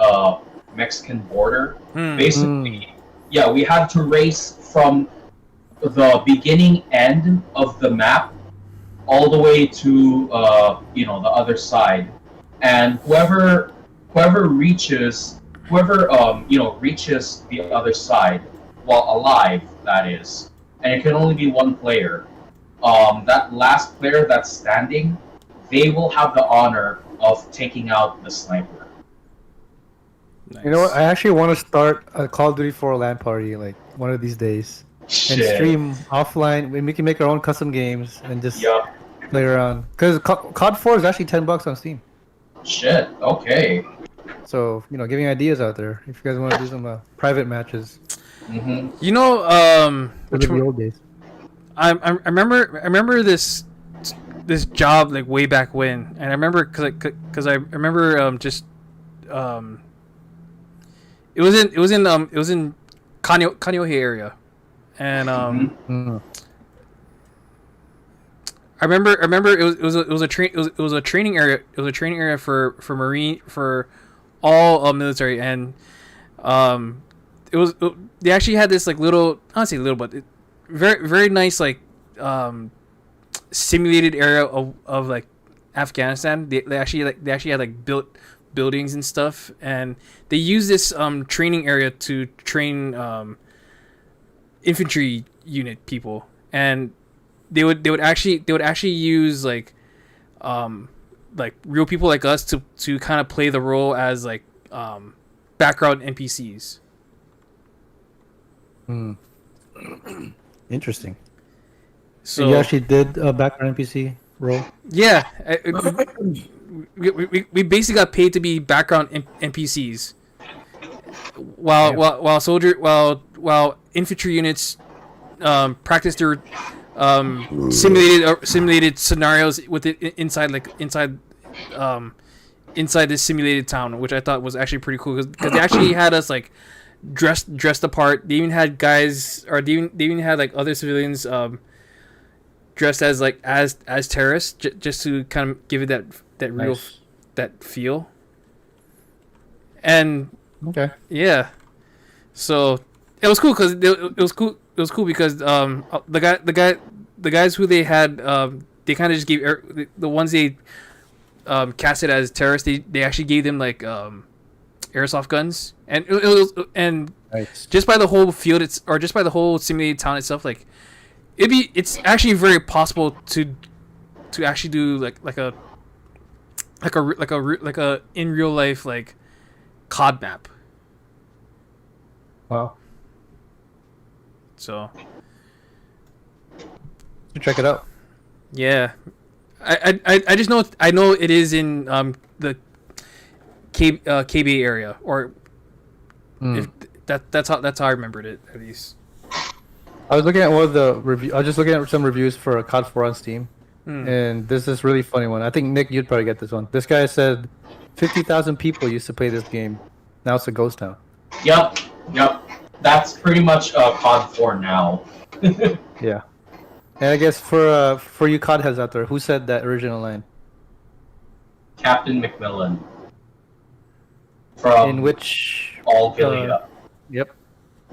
Mexican Border. Basically, we had to race from the beginning end of the map all the way to the other side, and whoever reaches the other side while alive, that is, and it can only be one player. That last player that's standing, they will have the honor of taking out the sniper. Nice. You know what? I actually want to start a Call of Duty 4 LAN party like one of these days. Shit. And stream offline. We can make our own custom games and just play around. Because COD 4 is actually $10 on Steam. Shit. Okay. So, giving ideas out there if you guys want to do some private matches. Mm-hmm. Which were the old days. I remember this job like way back when, and I remember because I remember it was in Kaneohe area, and I remember it was a training area. It was a training area for Marine, for all military, and they actually had this like little, I don't say little, but very very nice like simulated area of like Afghanistan. They actually had like built buildings and stuff, and they use this training area to train infantry unit people, and they would actually use like like real people like us to kind of play the role as like background NPCs. Interesting. So you actually did a background NPC role? yeah, we basically got paid to be background NPCs, while infantry units practice their simulated scenarios with it inside this simulated town, which I thought was actually pretty cool because they actually had us like dressed apart. They even had guys, or they even had like other civilians dressed as like as terrorists, just to kind of give it that real Nice. that feel. And Okay. yeah, so it was cool because it was cool because the guys who they had they kind of just gave the ones they casted as terrorists, they actually gave them like airsoft guns, and it was, and Nice. just by the whole field just by the whole simulated town itself, like it's actually very possible to actually do like a in real life like COD map. Wow. So Check it out. yeah, I just know I know it is in the KB area, or if that's how I remembered it at least. I was looking at one of the review. I was just looking at some reviews for COD 4 on Steam, and this is really funny one. I think Nick, you'd probably get this one. This guy said 50,000 people used to play this game. Now it's a ghost town. Yep. That's pretty much COD 4 now. Yeah. And I guess for you COD heads out there, who said that original line? Captain McMillan. From In which? All Gilead. Yep.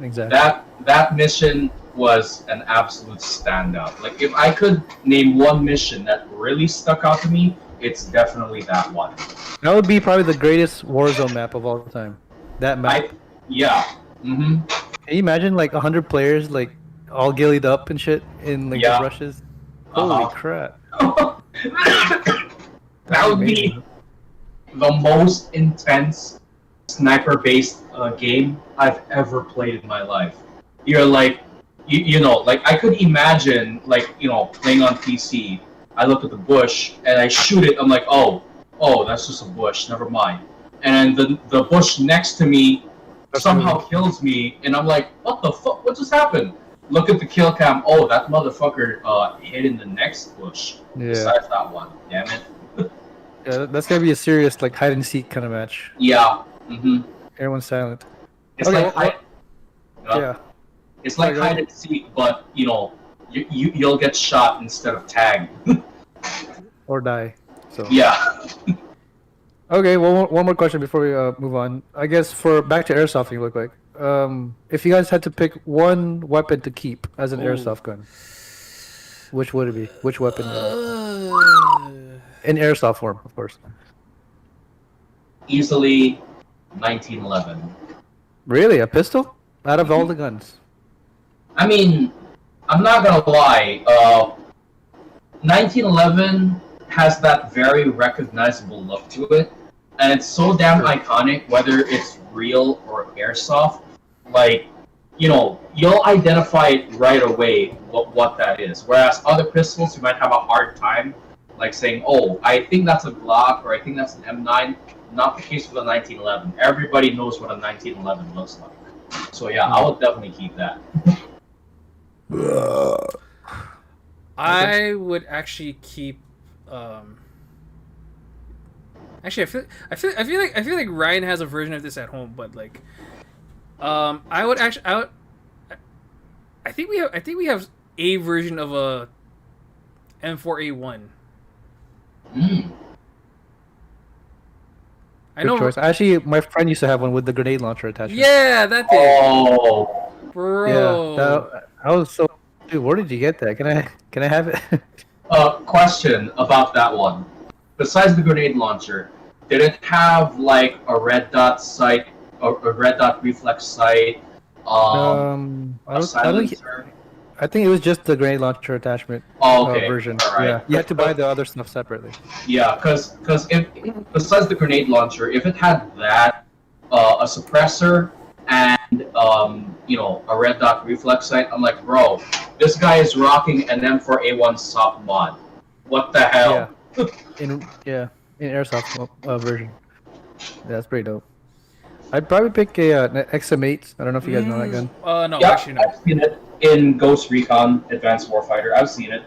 Exactly. That mission was an absolute standout. Like, if I could name one mission that really stuck out to me, it's definitely that one. That would be probably the greatest Warzone map of all time. That map. Mm-hmm. Can you imagine like 100 players like all gillied up and shit in like the rushes? Holy crap. That would be the most intense sniper-based game I've ever played in my life. You're like, you know, like I could imagine, like, you know, playing on PC. I look at the bush and I shoot it. I'm like, oh, that's just a bush. Never mind. And the bush next to me somehow kills me, and I'm like, what the fuck? What just happened? Look at the kill cam. Oh, that motherfucker hid in the next bush. Yeah. Besides that one. Damn it. Yeah, that's gonna be a serious like hide and seek kind of match. Yeah. Mm-hmm. Everyone's silent. It's Okay, like yeah. It's like hide and seek, but you know, you'll get shot instead of tagged. Or die. So. Yeah. Okay, one more question before we move on. I guess for back to airsoft, look like. If you guys had to pick one weapon to keep as an airsoft gun, which would it be? Which weapon? In airsoft form, of course. Easily 1911. Really, a pistol? Out of all the guns? I mean, I'm not gonna lie. 1911 has that very recognizable look to it, and it's so damn iconic, whether it's real or airsoft. Like, you know, you'll identify it right away what that is. Whereas other pistols, you might have a hard time, like saying, "Oh, I think that's a Glock," or "I think that's an M9." Not the case with a 1911. Everybody knows what a 1911 looks like. So yeah, I would definitely keep that. I would actually keep. Actually, I feel like Ryan has a version of this at home, but like, I think we have a version of a M4A1. I know. Choice. Actually, my friend used to have one with the grenade launcher attached. Yeah, that thing. Oh, bro. Yeah, I was so. Dude, where did you get that? Can I have it? Question about that one. Besides the grenade launcher, did it have like a red dot sight, a red dot reflex sight? I A don't. silencer? I think it was just the grenade launcher attachment Oh, okay. version. All right. Yeah, you had to buy the other stuff separately. Yeah, because if besides the grenade launcher, if it had that, a suppressor, and a red dot reflex sight, I'm like, bro, this guy is rocking an M4A1 soft mod. What the hell? Yeah, in airsoft version. Yeah, that's pretty dope. I'd probably pick an XM8. I don't know if you guys know that gun. No, Yeah, actually no. I've seen it in Ghost Recon Advanced Warfighter. I've seen it.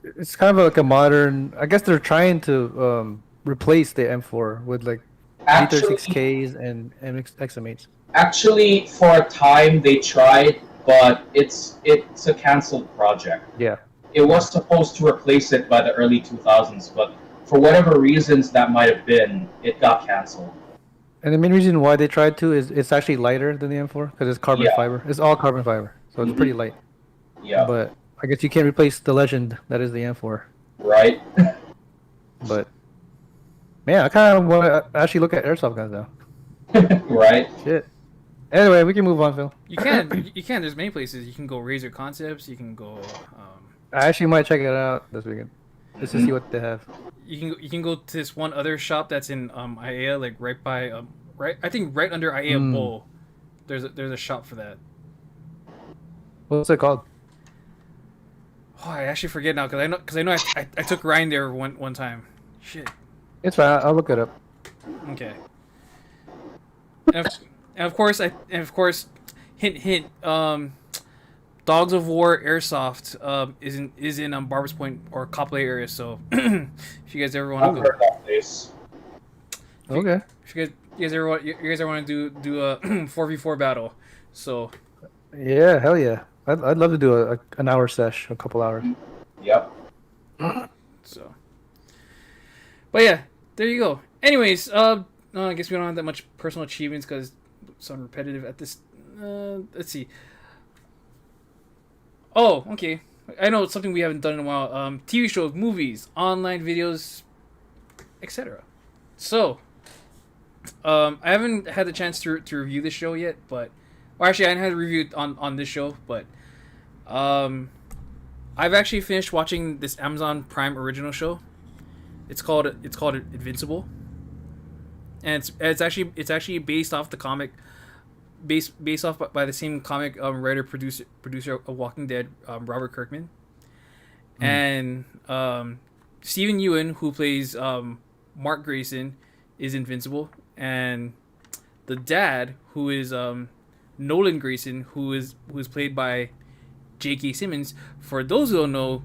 It's kind of like a modern. I guess they're trying to replace the M4 with like Actually, G36Ks and XM8s. Actually, for a time they tried, but it's a canceled project. Yeah. It was supposed to replace it by the early 2000s, but for whatever reasons that might have been, it got canceled. And the main reason why they tried to is it's actually lighter than the M4 because it's carbon fiber. It's all carbon fiber, so it's pretty light. Yeah. But I guess you can't replace the legend that is the M4. Right. But man, I kind of want to actually look at airsoft guns now. Right. Shit. Anyway, we can move on, Phil. You can. You can. There's many places. You can go Razor Concepts. You can go. I actually might check it out this weekend just to see what they have. You can go to this one other shop that's in IAEA, like right by I think right under IAEA Bowl. There's a shop for that. What's it called? Oh, I actually forget now because I know I took Ryan there one time. Shit. It's fine. I'll look it up. Okay. And of course, hint. Dogs of War Airsoft is in Barbers Point or Copley area. So if you guys ever want to go, heard that place. Okay. if you guys ever want to do a 4v4 battle, so Yeah, hell yeah. I'd love to do an hour sesh, a couple hours. Yep. So, but yeah, there you go. Anyways, no, I guess we don't have that much personal achievements because it's on repetitive at this. Let's see. Oh, okay. I know it's something we haven't done in a while. TV shows, movies, online videos, etc. So, I haven't had the chance to review this show yet, but actually I haven't had a review on this show, but I've actually finished watching this Amazon Prime original show. It's called Invincible, and it's actually based off the comic, based off by the same comic writer producer of Walking Dead, Robert Kirkman, and Stephen Ewan, who plays Mark Grayson, is Invincible, and the dad, who is Nolan Grayson, who is played by J.K. Simmons. For those who don't know,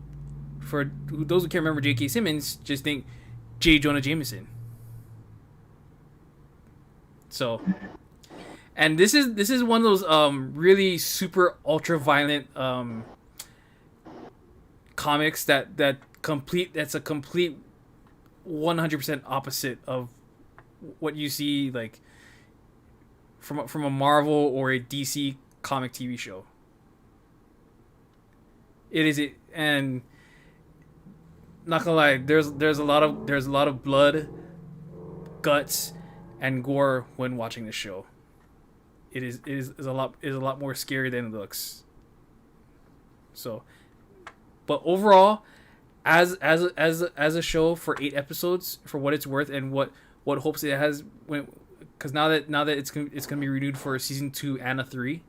for those who can't remember J.K. Simmons, just think J. Jonah Jameson. So, and this is one of those really super ultra violent comics that's a complete 100% opposite of what you see like from a Marvel or a DC comic TV show. And not gonna lie, there's a lot of blood, guts, and gore when watching this show. It is a lot more scary than it looks. So, but overall, as a show for 8 episodes, for what it's worth and what hopes it has, because now that it's gonna be renewed for season 2 and a 3.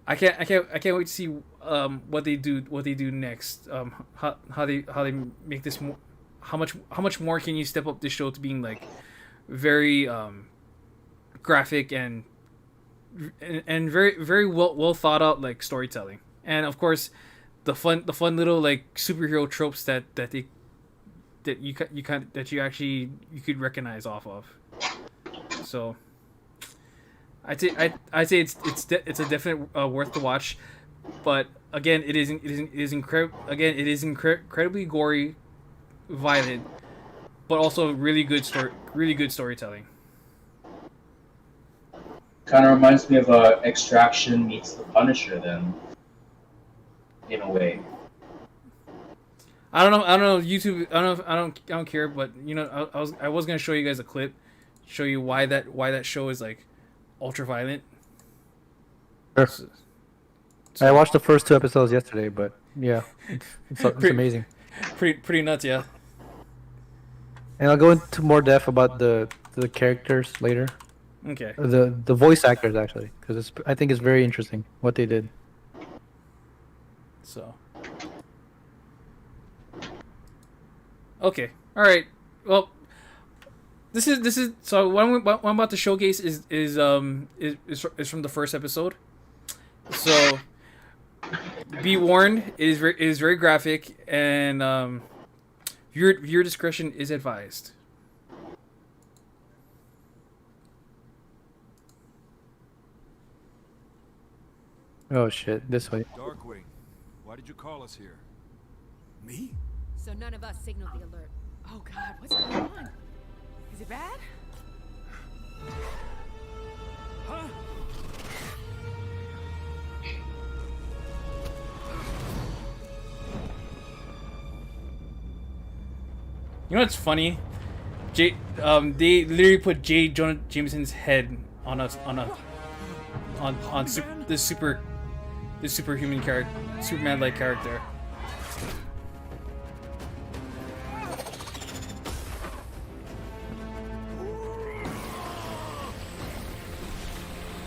I can't wait to see what they do next. How they make this more, how much more can you step up this show to being like very graphic and very very well thought out like storytelling, and of course the fun little like superhero tropes that you could recognize off of. So I'd say it's a definite worth to watch, but again it is incredibly gory, violent, but also really good storytelling. Kind of reminds me of Extraction meets The Punisher, then, in a way. I don't know YouTube. I don't care, but I was gonna show you guys a clip, show you why that show is like ultra violent. Sure. I watched the first 2 episodes yesterday, but yeah, it's amazing. Pretty nuts, yeah. And I'll go into more depth about the characters later. Okay. The voice actors actually, because I think it's very interesting what they did. So. Okay. All right. Well, this is so what I'm about to showcase is from the first episode. So be warned, it is very graphic, and viewer discretion is advised. Oh shit! This way. Darkwing, why did you call us here? Me? So none of us signaled the alert. Oh God, what's going on? Is it bad? Huh? You know what's funny? They literally put J. Jonah Jameson's head on this superhuman character, Superman-like character.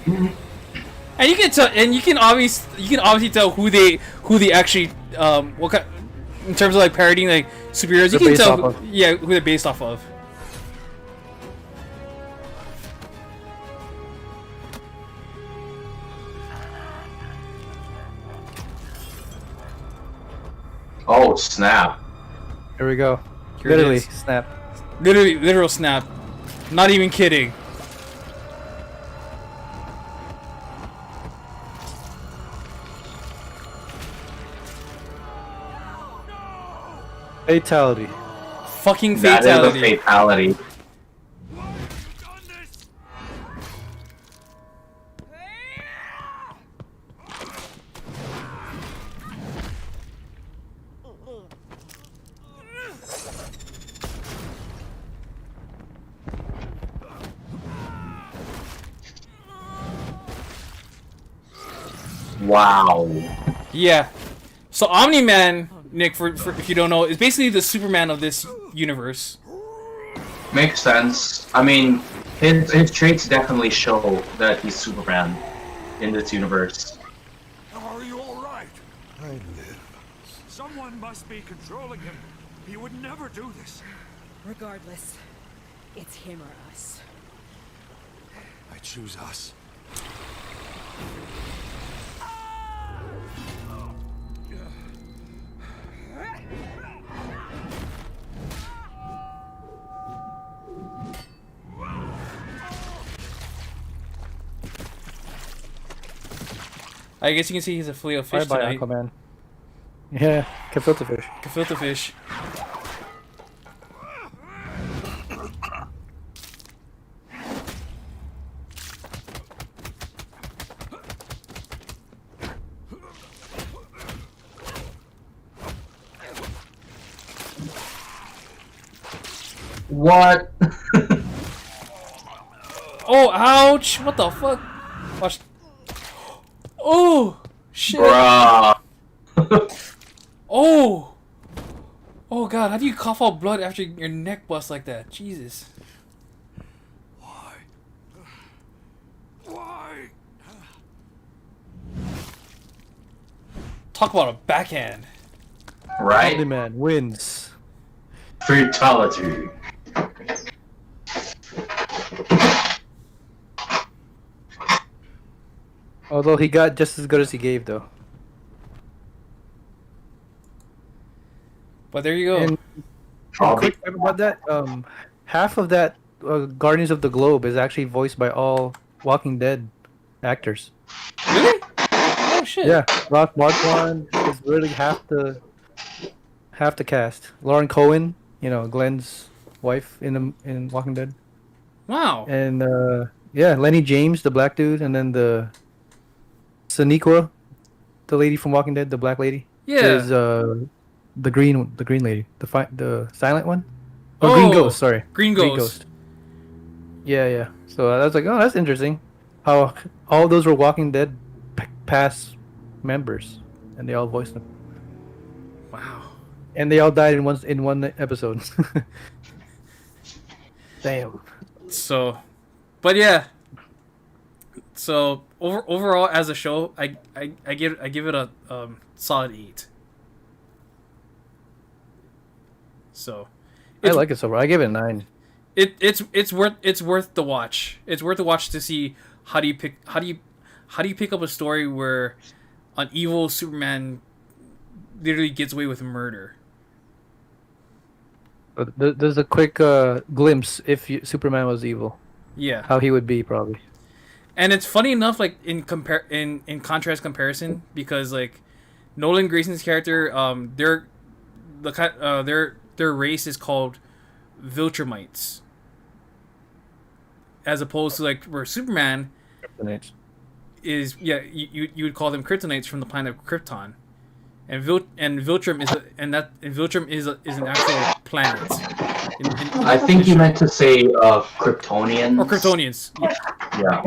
And you can tell, and you can obviously tell who they actually what kind, in terms of like parodying like superheroes. You can tell who they're based off of. Oh snap! Here we go. Here it Literally is. snap. Literal snap. Not even kidding. Fatality. Fucking That fatality. is a fatality. Wow. Yeah. So Omni-Man, Nick, for if you don't know, is basically the Superman of this universe. Makes sense. I mean, his traits definitely show that he's Superman in this universe. Are you alright? I live. Someone must be controlling him. He would never do this. Regardless, it's him or us. I choose us. I guess you can see he's a fillet of fish Bye-bye, tonight. Aquaman. Yeah, gefilte fish. Gefilte fish. What? Oh, ouch! What the fuck? Watch. Oh, shit. Bruh. Oh. Oh god, how do you cough out blood after your neck busts like that? Jesus. Why? Why? Talk about a backhand. Right? Omni-Man wins. Fatality. Although he got just as good as he gave, though. But there you go. And quick fact about that, half of that Guardians of the Globe is actually voiced by all Walking Dead actors. Really? Oh shit. Yeah, Ross Marquand is really half the cast. Lauren Cohen, you know, Glenn's wife in Walking Dead, Wow. and yeah, Lenny James, the black dude, and then the Sonequa, the lady from Walking Dead, the black lady, Yeah. is the green lady, the silent one, or Green Ghost. Sorry, Green Ghost. Yeah, yeah. So I was like, oh, that's interesting. How all those were Walking Dead past members, and they all voiced them. Wow. And they all died in one episode. Damn. So, but yeah. So overall, as a show, I give it a solid 8. So, I like it so far. I give it a 9. It's worth the watch. It's worth the watch to see how do you pick up a story where an evil Superman literally gets away with murder. There's a quick glimpse if Superman was evil. Yeah. How he would be probably. And it's funny enough, like in contrast comparison, because like Nolan Grayson's character, their race is called Viltrumites, as opposed to like where Superman is, you would call them Kryptonites from the planet of Krypton, and Viltrum is an actual planet. I think you meant to say Kryptonians. Or Kryptonians. Yeah.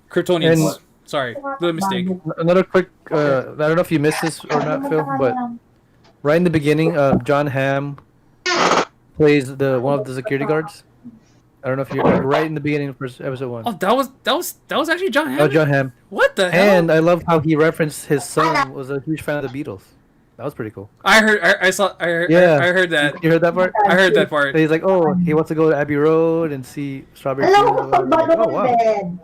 Kryptonians. And- Sorry, little mistake. Another quick, I don't know if you missed this or not, Phil, but right in the beginning, John Hamm plays one of the security guards. I don't know if you're right in the beginning of episode 1. Oh, that was actually John Hamm. Oh, John Hamm. What the hell? And I love how he referenced his son was a huge fan of the Beatles. That was pretty cool. I heard that. You heard that part? I heard that part. He's like, oh, he wants to go to Abbey Road and see Strawberry Fields. Oh, wow.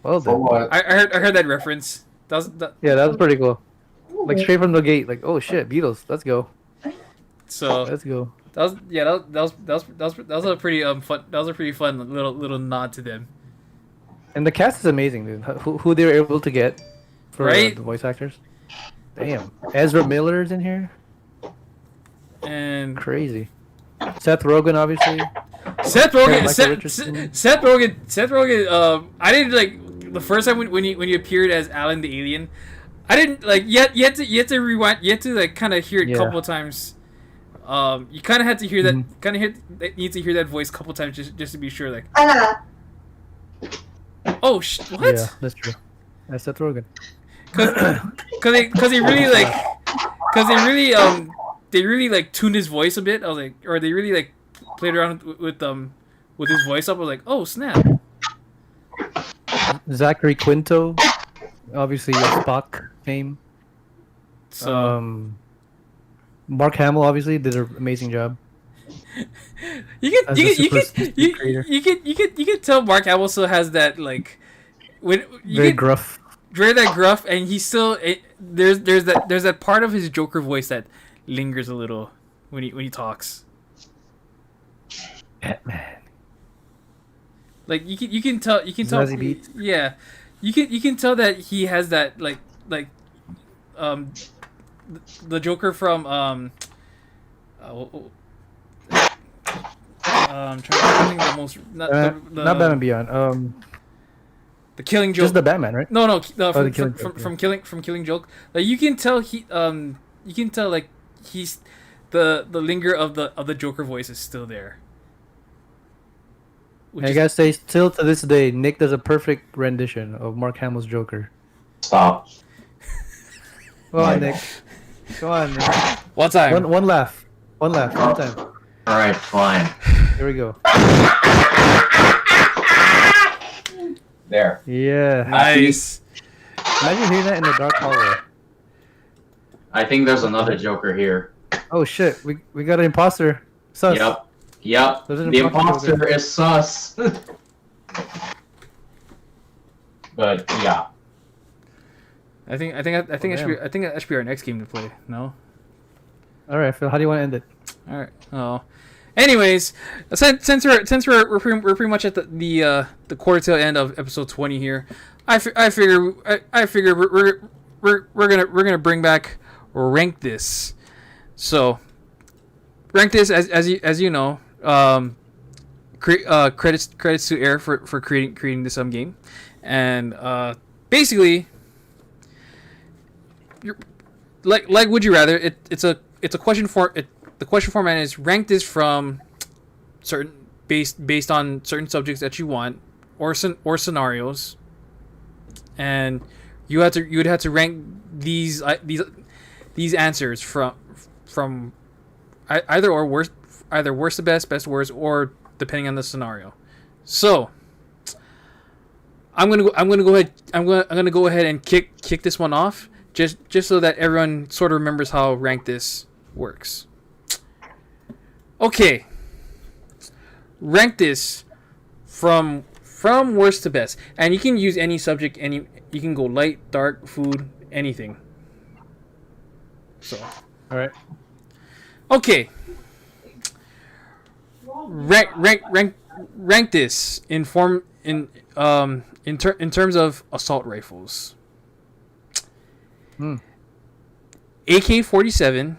Well done. I heard that reference. Yeah, that was pretty cool. Like straight from the gate. Like, oh shit, Beatles. Let's go. So let's go. That was a pretty fun. That was a pretty fun little nod to them. And the cast is amazing, dude. Who they were able to get for Right? the voice actors. Damn, Ezra Miller's in here. And crazy. Seth Rogen, obviously. Seth Rogen. Seth Rogen. I didn't like the first time when he appeared as Alan the Alien. I didn't like yet to rewind. Yet to like kind of hear it a couple of times. You kind of had to hear that. Need to hear that voice a couple times just to be sure. Like. Oh what? Yeah, that's true. That's Seth Rogen. Cause they really like tuned his voice a bit. I was like, or they really like played around with his voice up. I was like, oh snap. Zachary Quinto, obviously Spock fame. So Mark Hamill obviously did an amazing job. You can tell Mark Hamill still has that like very gruff. Very that gruff, and he's still there's that part of his Joker voice that lingers a little when he talks. Batman. Like you can tell Zazie Beetz. Yeah, you can tell that he has that like the Joker from I'm trying to think the most not Batman Beyond. The Killing Joke. Just the Batman, right? No, from Killing Joke. Like you can tell like he's the linger of the Joker voice is still there. I gotta say, still to this day, Nick does a perfect rendition of Mark Hamill's Joker. Stop. Come on, Nick. Come on, Nick. One time. One laugh. One laugh. One time. All right, fine. Here we go. There. Yeah. Nice. Imagine hearing that in the dark hallway. I think there's another Joker here. Oh shit! We got an imposter. Sus. Yep. The imposter is sus. But yeah. I think that should be our next game to play. No. All right, Phil. How do you want to end it? All right. Oh. Anyways, since we're pretty much at the quarter tail end of episode 20 here, I figure we're gonna bring back rank this. So rank this as you know. Credits to Air for creating this game, and basically, like would you rather? It's a question for it. The question format is rank this from certain based on certain subjects that you want or scenarios, and you would have to rank these answers from either worst to best to worst, or depending on the scenario. So I'm gonna go ahead and kick this one off, just so that everyone sort of remembers how rank this works. Okay, rank this from worst to best, and you can use any subject. You can go light, dark, food, anything. So, All right. okay. Rank this in terms of assault rifles. AK-47,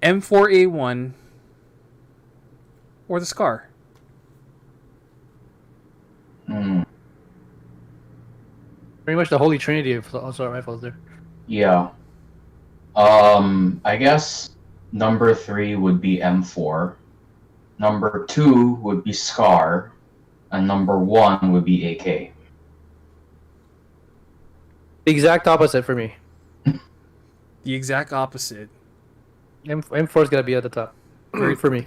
M4A1, or the Scar. Pretty much the holy trinity of assault rifles there. Yeah. I guess number 3 would be M4. Number 2 would be Scar, and number 1 would be AK. The exact opposite for me. The exact opposite. M4's gotta be at the top for me.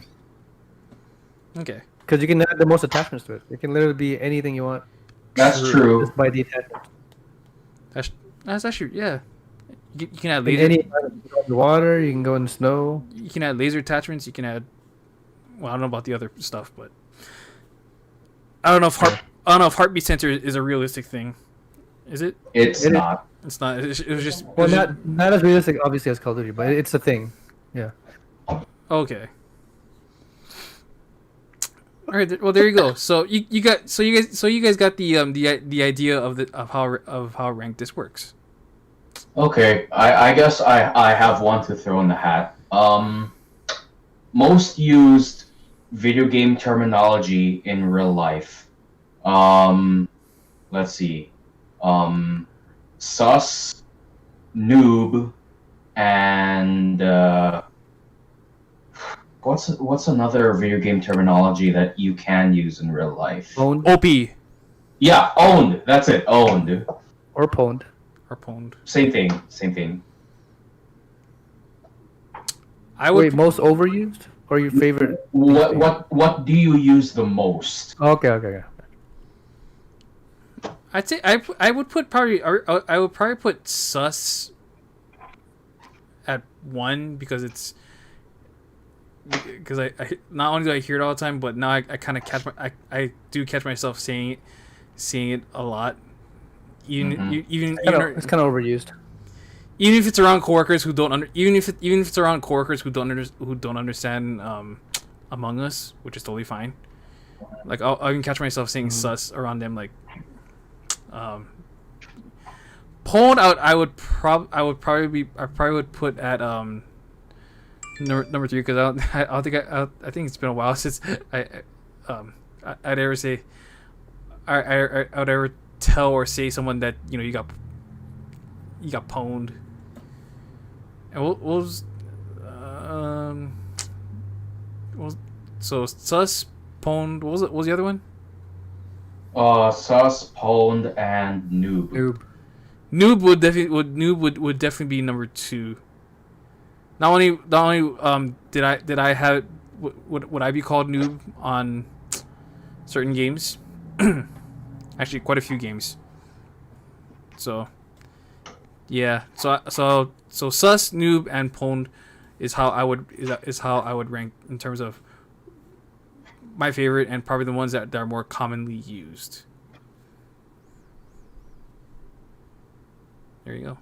Okay. Because you can add the most attachments to it. It can literally be anything you want. That's true. Just by the attachment. That's actually, yeah. You can add In laser. any water, you can go in the snow. You can add laser attachments. You can add. Well, I don't know about the other stuff, but I don't know if heartbeat sensor is a realistic thing. Is it? It's not. It's not. It was just. Well, not as realistic, obviously, as Call of Duty, but it's a thing. Yeah. Okay. All right. Well, there you go. So you guys got the idea of how ranked this works. Okay, I guess I have one to throw in the hat. Most used video game terminology in real life. Let's see. Sus, noob, and what's another video game terminology that you can use in real life? Owned. OP. Yeah, owned. That's it. Owned. Or pwned. Same thing. I would. Wait, most overused or your favorite? What do you use the most? Okay. I'd say I would probably put sus at 1 because I not only do I hear it all the time, but now I kind of I do catch myself saying it a lot. Even It's kind of overused. Even if it's around coworkers who don't even if it's around coworkers who don't understand Among Us, which is totally fine. Like I can catch myself saying sus around them, like pwned out. I probably would put at number 3 because I think it's been a while since I'd ever say I would ever tell or say someone that you got pwned. And what was so sus, pwned. What was the other one? Sus, pwned, and noob. Noob would definitely be number 2. Not only did I have would I be called noob on certain games, actually quite a few games. So yeah, so sus, noob, and pwned is how I would rank in terms of my favorite and probably the ones that are more commonly used. There you go.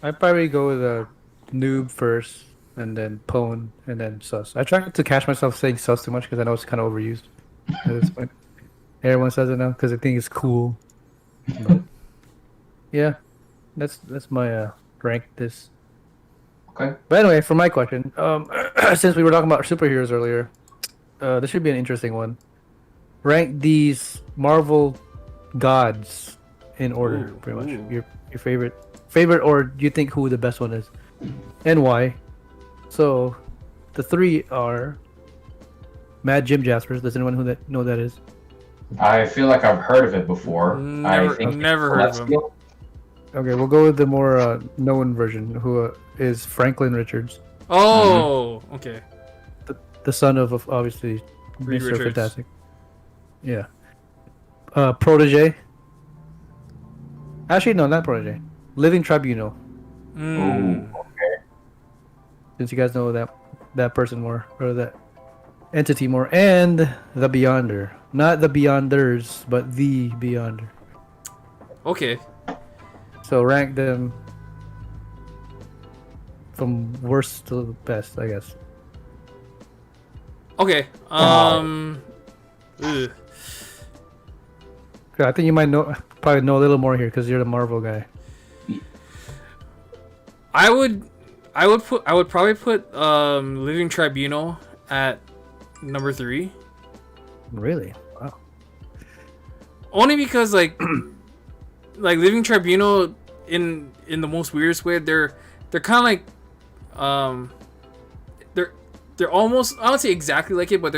I'd probably go with a noob first, and then pwn, and then sus. I try not to catch myself saying sus too much because I know it's kind of overused at this point. Everyone says it now because I think it's cool. But yeah, that's my rank this. Okay. But anyway, for my question, since we were talking about superheroes earlier, this should be an interesting one. Rank these Marvel gods in order, pretty much. Your favorite, or do you think who the best one is, and why? So, the 3 are Mad Jim Jaspers. Does anyone know that is? I feel like I've heard of it before. Never, I think never heard of him. Celestial. Okay, we'll go with the more known version, who is Franklin Richards, Oh, okay. the son of obviously Reed Mr. Richards. Fantastic. Yeah. Protege. Actually, no, not Protege. Living Tribunal. Mm. Ooh, okay. Since you guys know that person more, or that entity more, and the Beyonder. Not the Beyonders, but the Beyonder. Okay. So rank them from worst to best, I guess. Okay. Ugh. I think you might probably know a little more here because you're the Marvel guy. I would probably put Living Tribunal at number 3. Really? Wow. Only because like Living Tribunal in the most weirdest way, they're kind of like they're almost, I don't say exactly like it, but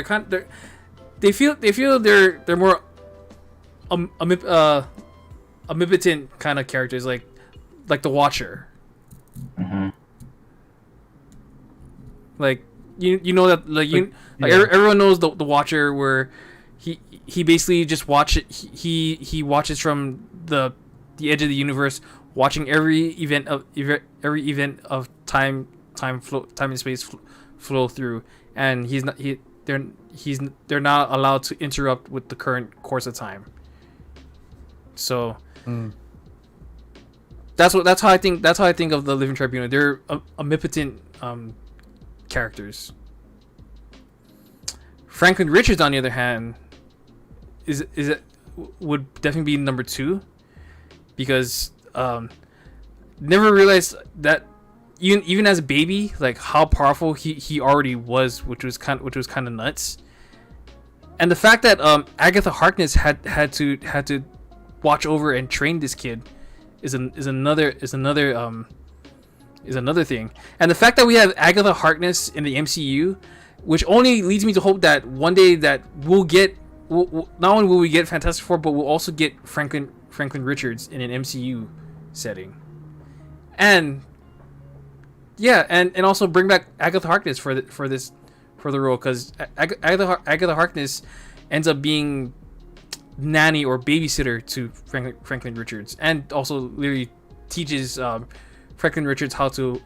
they feel they're more omnipotent kind of characters, like the Watcher. Mm-hmm. Like you know that everyone knows the Watcher, where he basically just he watches from the edge of the universe, watching every event of time and space flow through, and they're not allowed to interrupt with the current course of time. So that's how I think of the Living Tribunal. They're omnipotent characters. Franklin Richards, on the other hand, would definitely be number 2, because never realized that even as a baby, like how powerful he already was, which was kind of nuts. And the fact that Agatha Harkness had to watch over and train this kid is another thing. And the fact that we have Agatha Harkness in the MCU, which only leads me to hope that one day that not only will we get Fantastic Four, but we'll also get Franklin Richards in an MCU setting. And yeah, and also bring back Agatha Harkness for the role, because Agatha Harkness ends up being nanny or babysitter to Franklin Richards, and also literally teaches Franklin Richards how to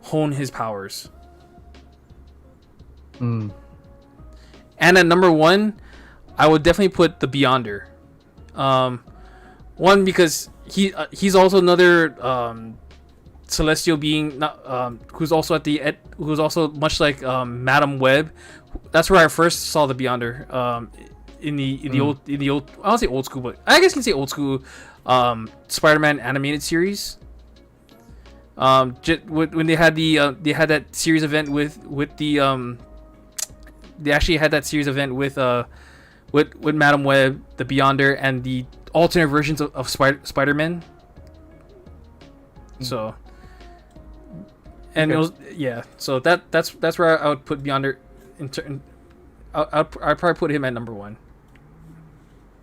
hone his powers. And at number 1, I would definitely put the Beyonder. One, because he's also another celestial being, who's also much like Madam Web. That's where I first saw the Beyonder. In the old, I don't say old school, but I guess you can say old school Spider-Man animated series. When they had that series event with the they actually had that series event with Madam Web, the Beyonder, and the alternate versions of Spider-Man. So, and okay. It was so that's where I would put Beyonder. I'd probably put him at number 1.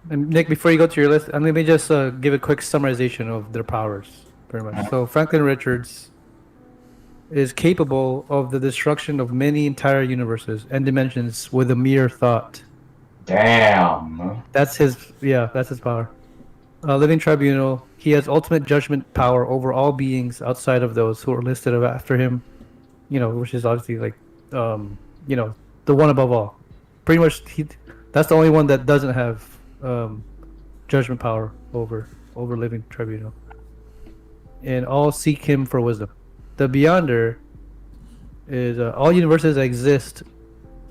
And Nick, before you go to your list, let me just give a quick summarization of their powers, pretty much. So Franklin Richards is capable of the destruction of many entire universes and dimensions with a mere thought. Damn. That's his power. Living Tribunal, he has ultimate judgment power over all beings outside of those who are listed after him, which is obviously like, the one above all. Pretty much, that's the only one that doesn't have judgment power over Living Tribunal. And all seek him for wisdom. The Beyonder is all universes that exist.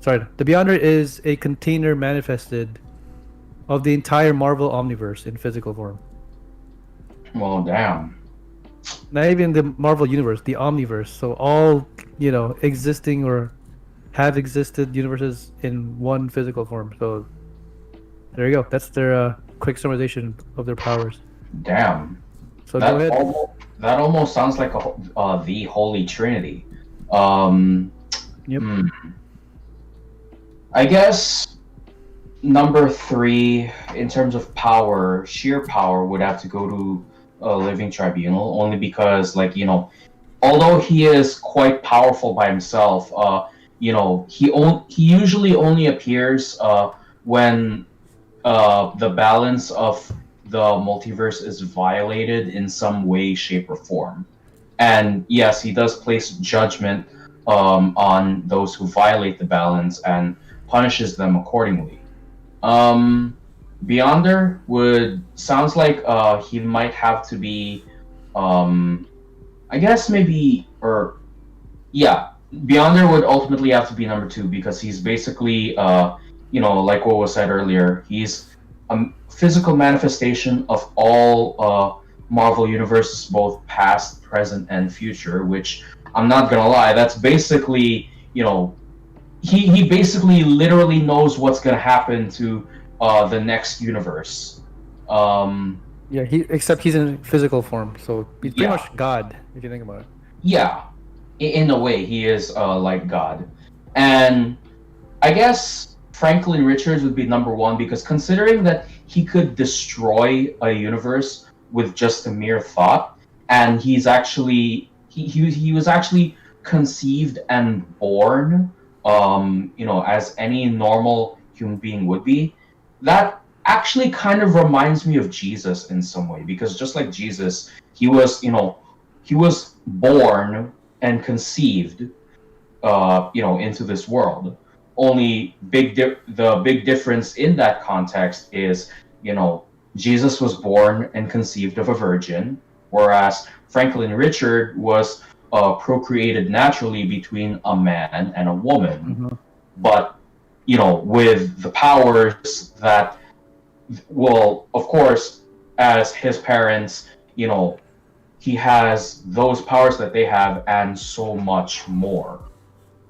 Sorry, the Beyonder is a container manifested of the entire Marvel Omniverse in physical form. Well, damn. Not even the Marvel Universe, the Omniverse. So all, existing or have existed universes in one physical form. So there you go. That's their quick summarization of their powers. Damn. So go ahead. That almost sounds like the Holy Trinity. Yep. I guess number 3 in terms of power, sheer power, would have to go to Living Tribunal, only because, like, although he is quite powerful by himself, he usually only appears when the balance of the multiverse is violated in some way, shape, or form. And yes, he does place judgment on those who violate the balance and punishes them accordingly. Beyonder sounds like he might have to be, I guess maybe, or yeah, Beyonder would ultimately have to be number 2 because he's basically, like what was said earlier, he's a physical manifestation of all Marvel universes, both past, present, and future. Which, I'm not gonna lie, that's basically, he basically literally knows what's gonna happen to the next universe. Yeah, except he's in physical form, so he's pretty much God if you think about it. Yeah, in a way, he is like God. And I guess Franklin Richards would be number 1 because considering that he could destroy a universe with just a mere thought, and he's actually he was actually conceived and born, as any normal human being would be. That actually kind of reminds me of Jesus in some way, because just like Jesus, he was born and conceived, into this world. Only the big difference in that context is, Jesus was born and conceived of a virgin, whereas Franklin Richard was procreated naturally between a man and a woman. Mm-hmm. But, with the powers that, well, of course, as his parents, he has those powers that they have and so much more.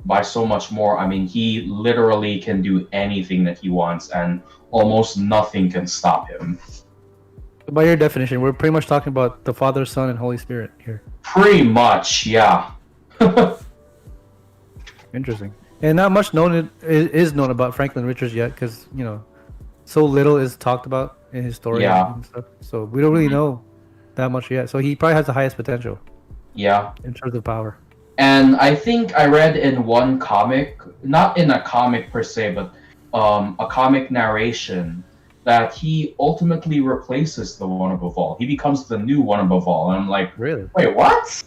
By so much more, I mean he literally can do anything that he wants and almost nothing can stop him. By your definition, we're pretty much talking about the Father, Son, and Holy Spirit here. Pretty much, yeah. Interesting. And not much is known about Franklin Richards yet, because so little is talked about in his story and stuff. So we don't really know that much yet. So he probably has the highest potential. Yeah. In terms of power. And I think I read in one comic, not in a comic per se, but a comic narration, that he ultimately replaces the One Above All. He becomes the new One Above All. And I'm like, really? Wait, what?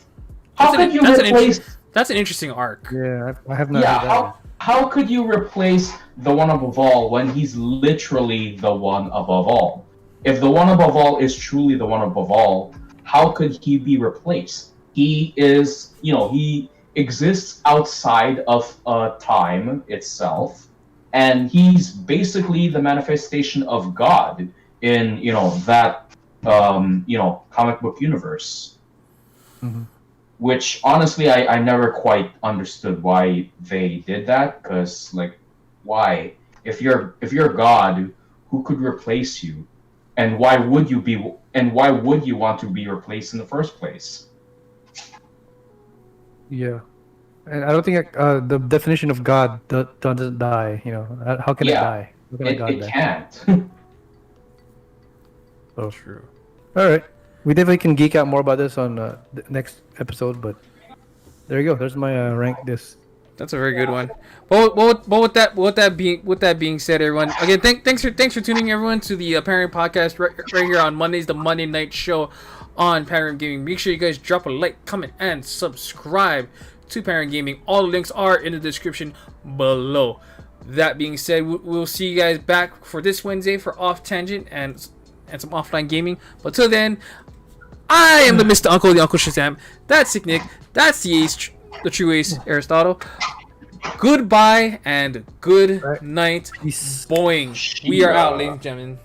How could you replace? That's an interesting arc. Yeah, I have not. Yeah, how could you replace the One Above All when he's literally the One Above All? If the One Above All is truly the One Above All, how could he be replaced? He is, he exists outside of time itself, and he's basically the manifestation of God in, that, comic book universe. Mm-hmm. Which, honestly, I never quite understood why they did that, because, like, why? If you're God, who could replace you? And why would you want to be replaced in the first place? Yeah, and I don't think the definition of God doesn't die. How can it die? How can it die? Can't. Oh, true. All right, we definitely can geek out more about this on the next episode. But there you go. There's my rank. That's a very good one. But with that being said, everyone, again, thanks for tuning everyone to the Panoramic Podcast right here on Mondays, the Monday night show on Panoramic Gaming. Make sure you guys drop a like, comment, and subscribe to Panoramic Gaming. All the links are in the description below. That being said, we'll see you guys back for this Wednesday for Off Tangent and some offline gaming. But till then, I am the Mr. Uncle, the Uncle Shazam. That's Sick Nick. That's the Ace, the true Ace, Aristotle. Goodbye and good night. Boing. We are out, ladies and gentlemen.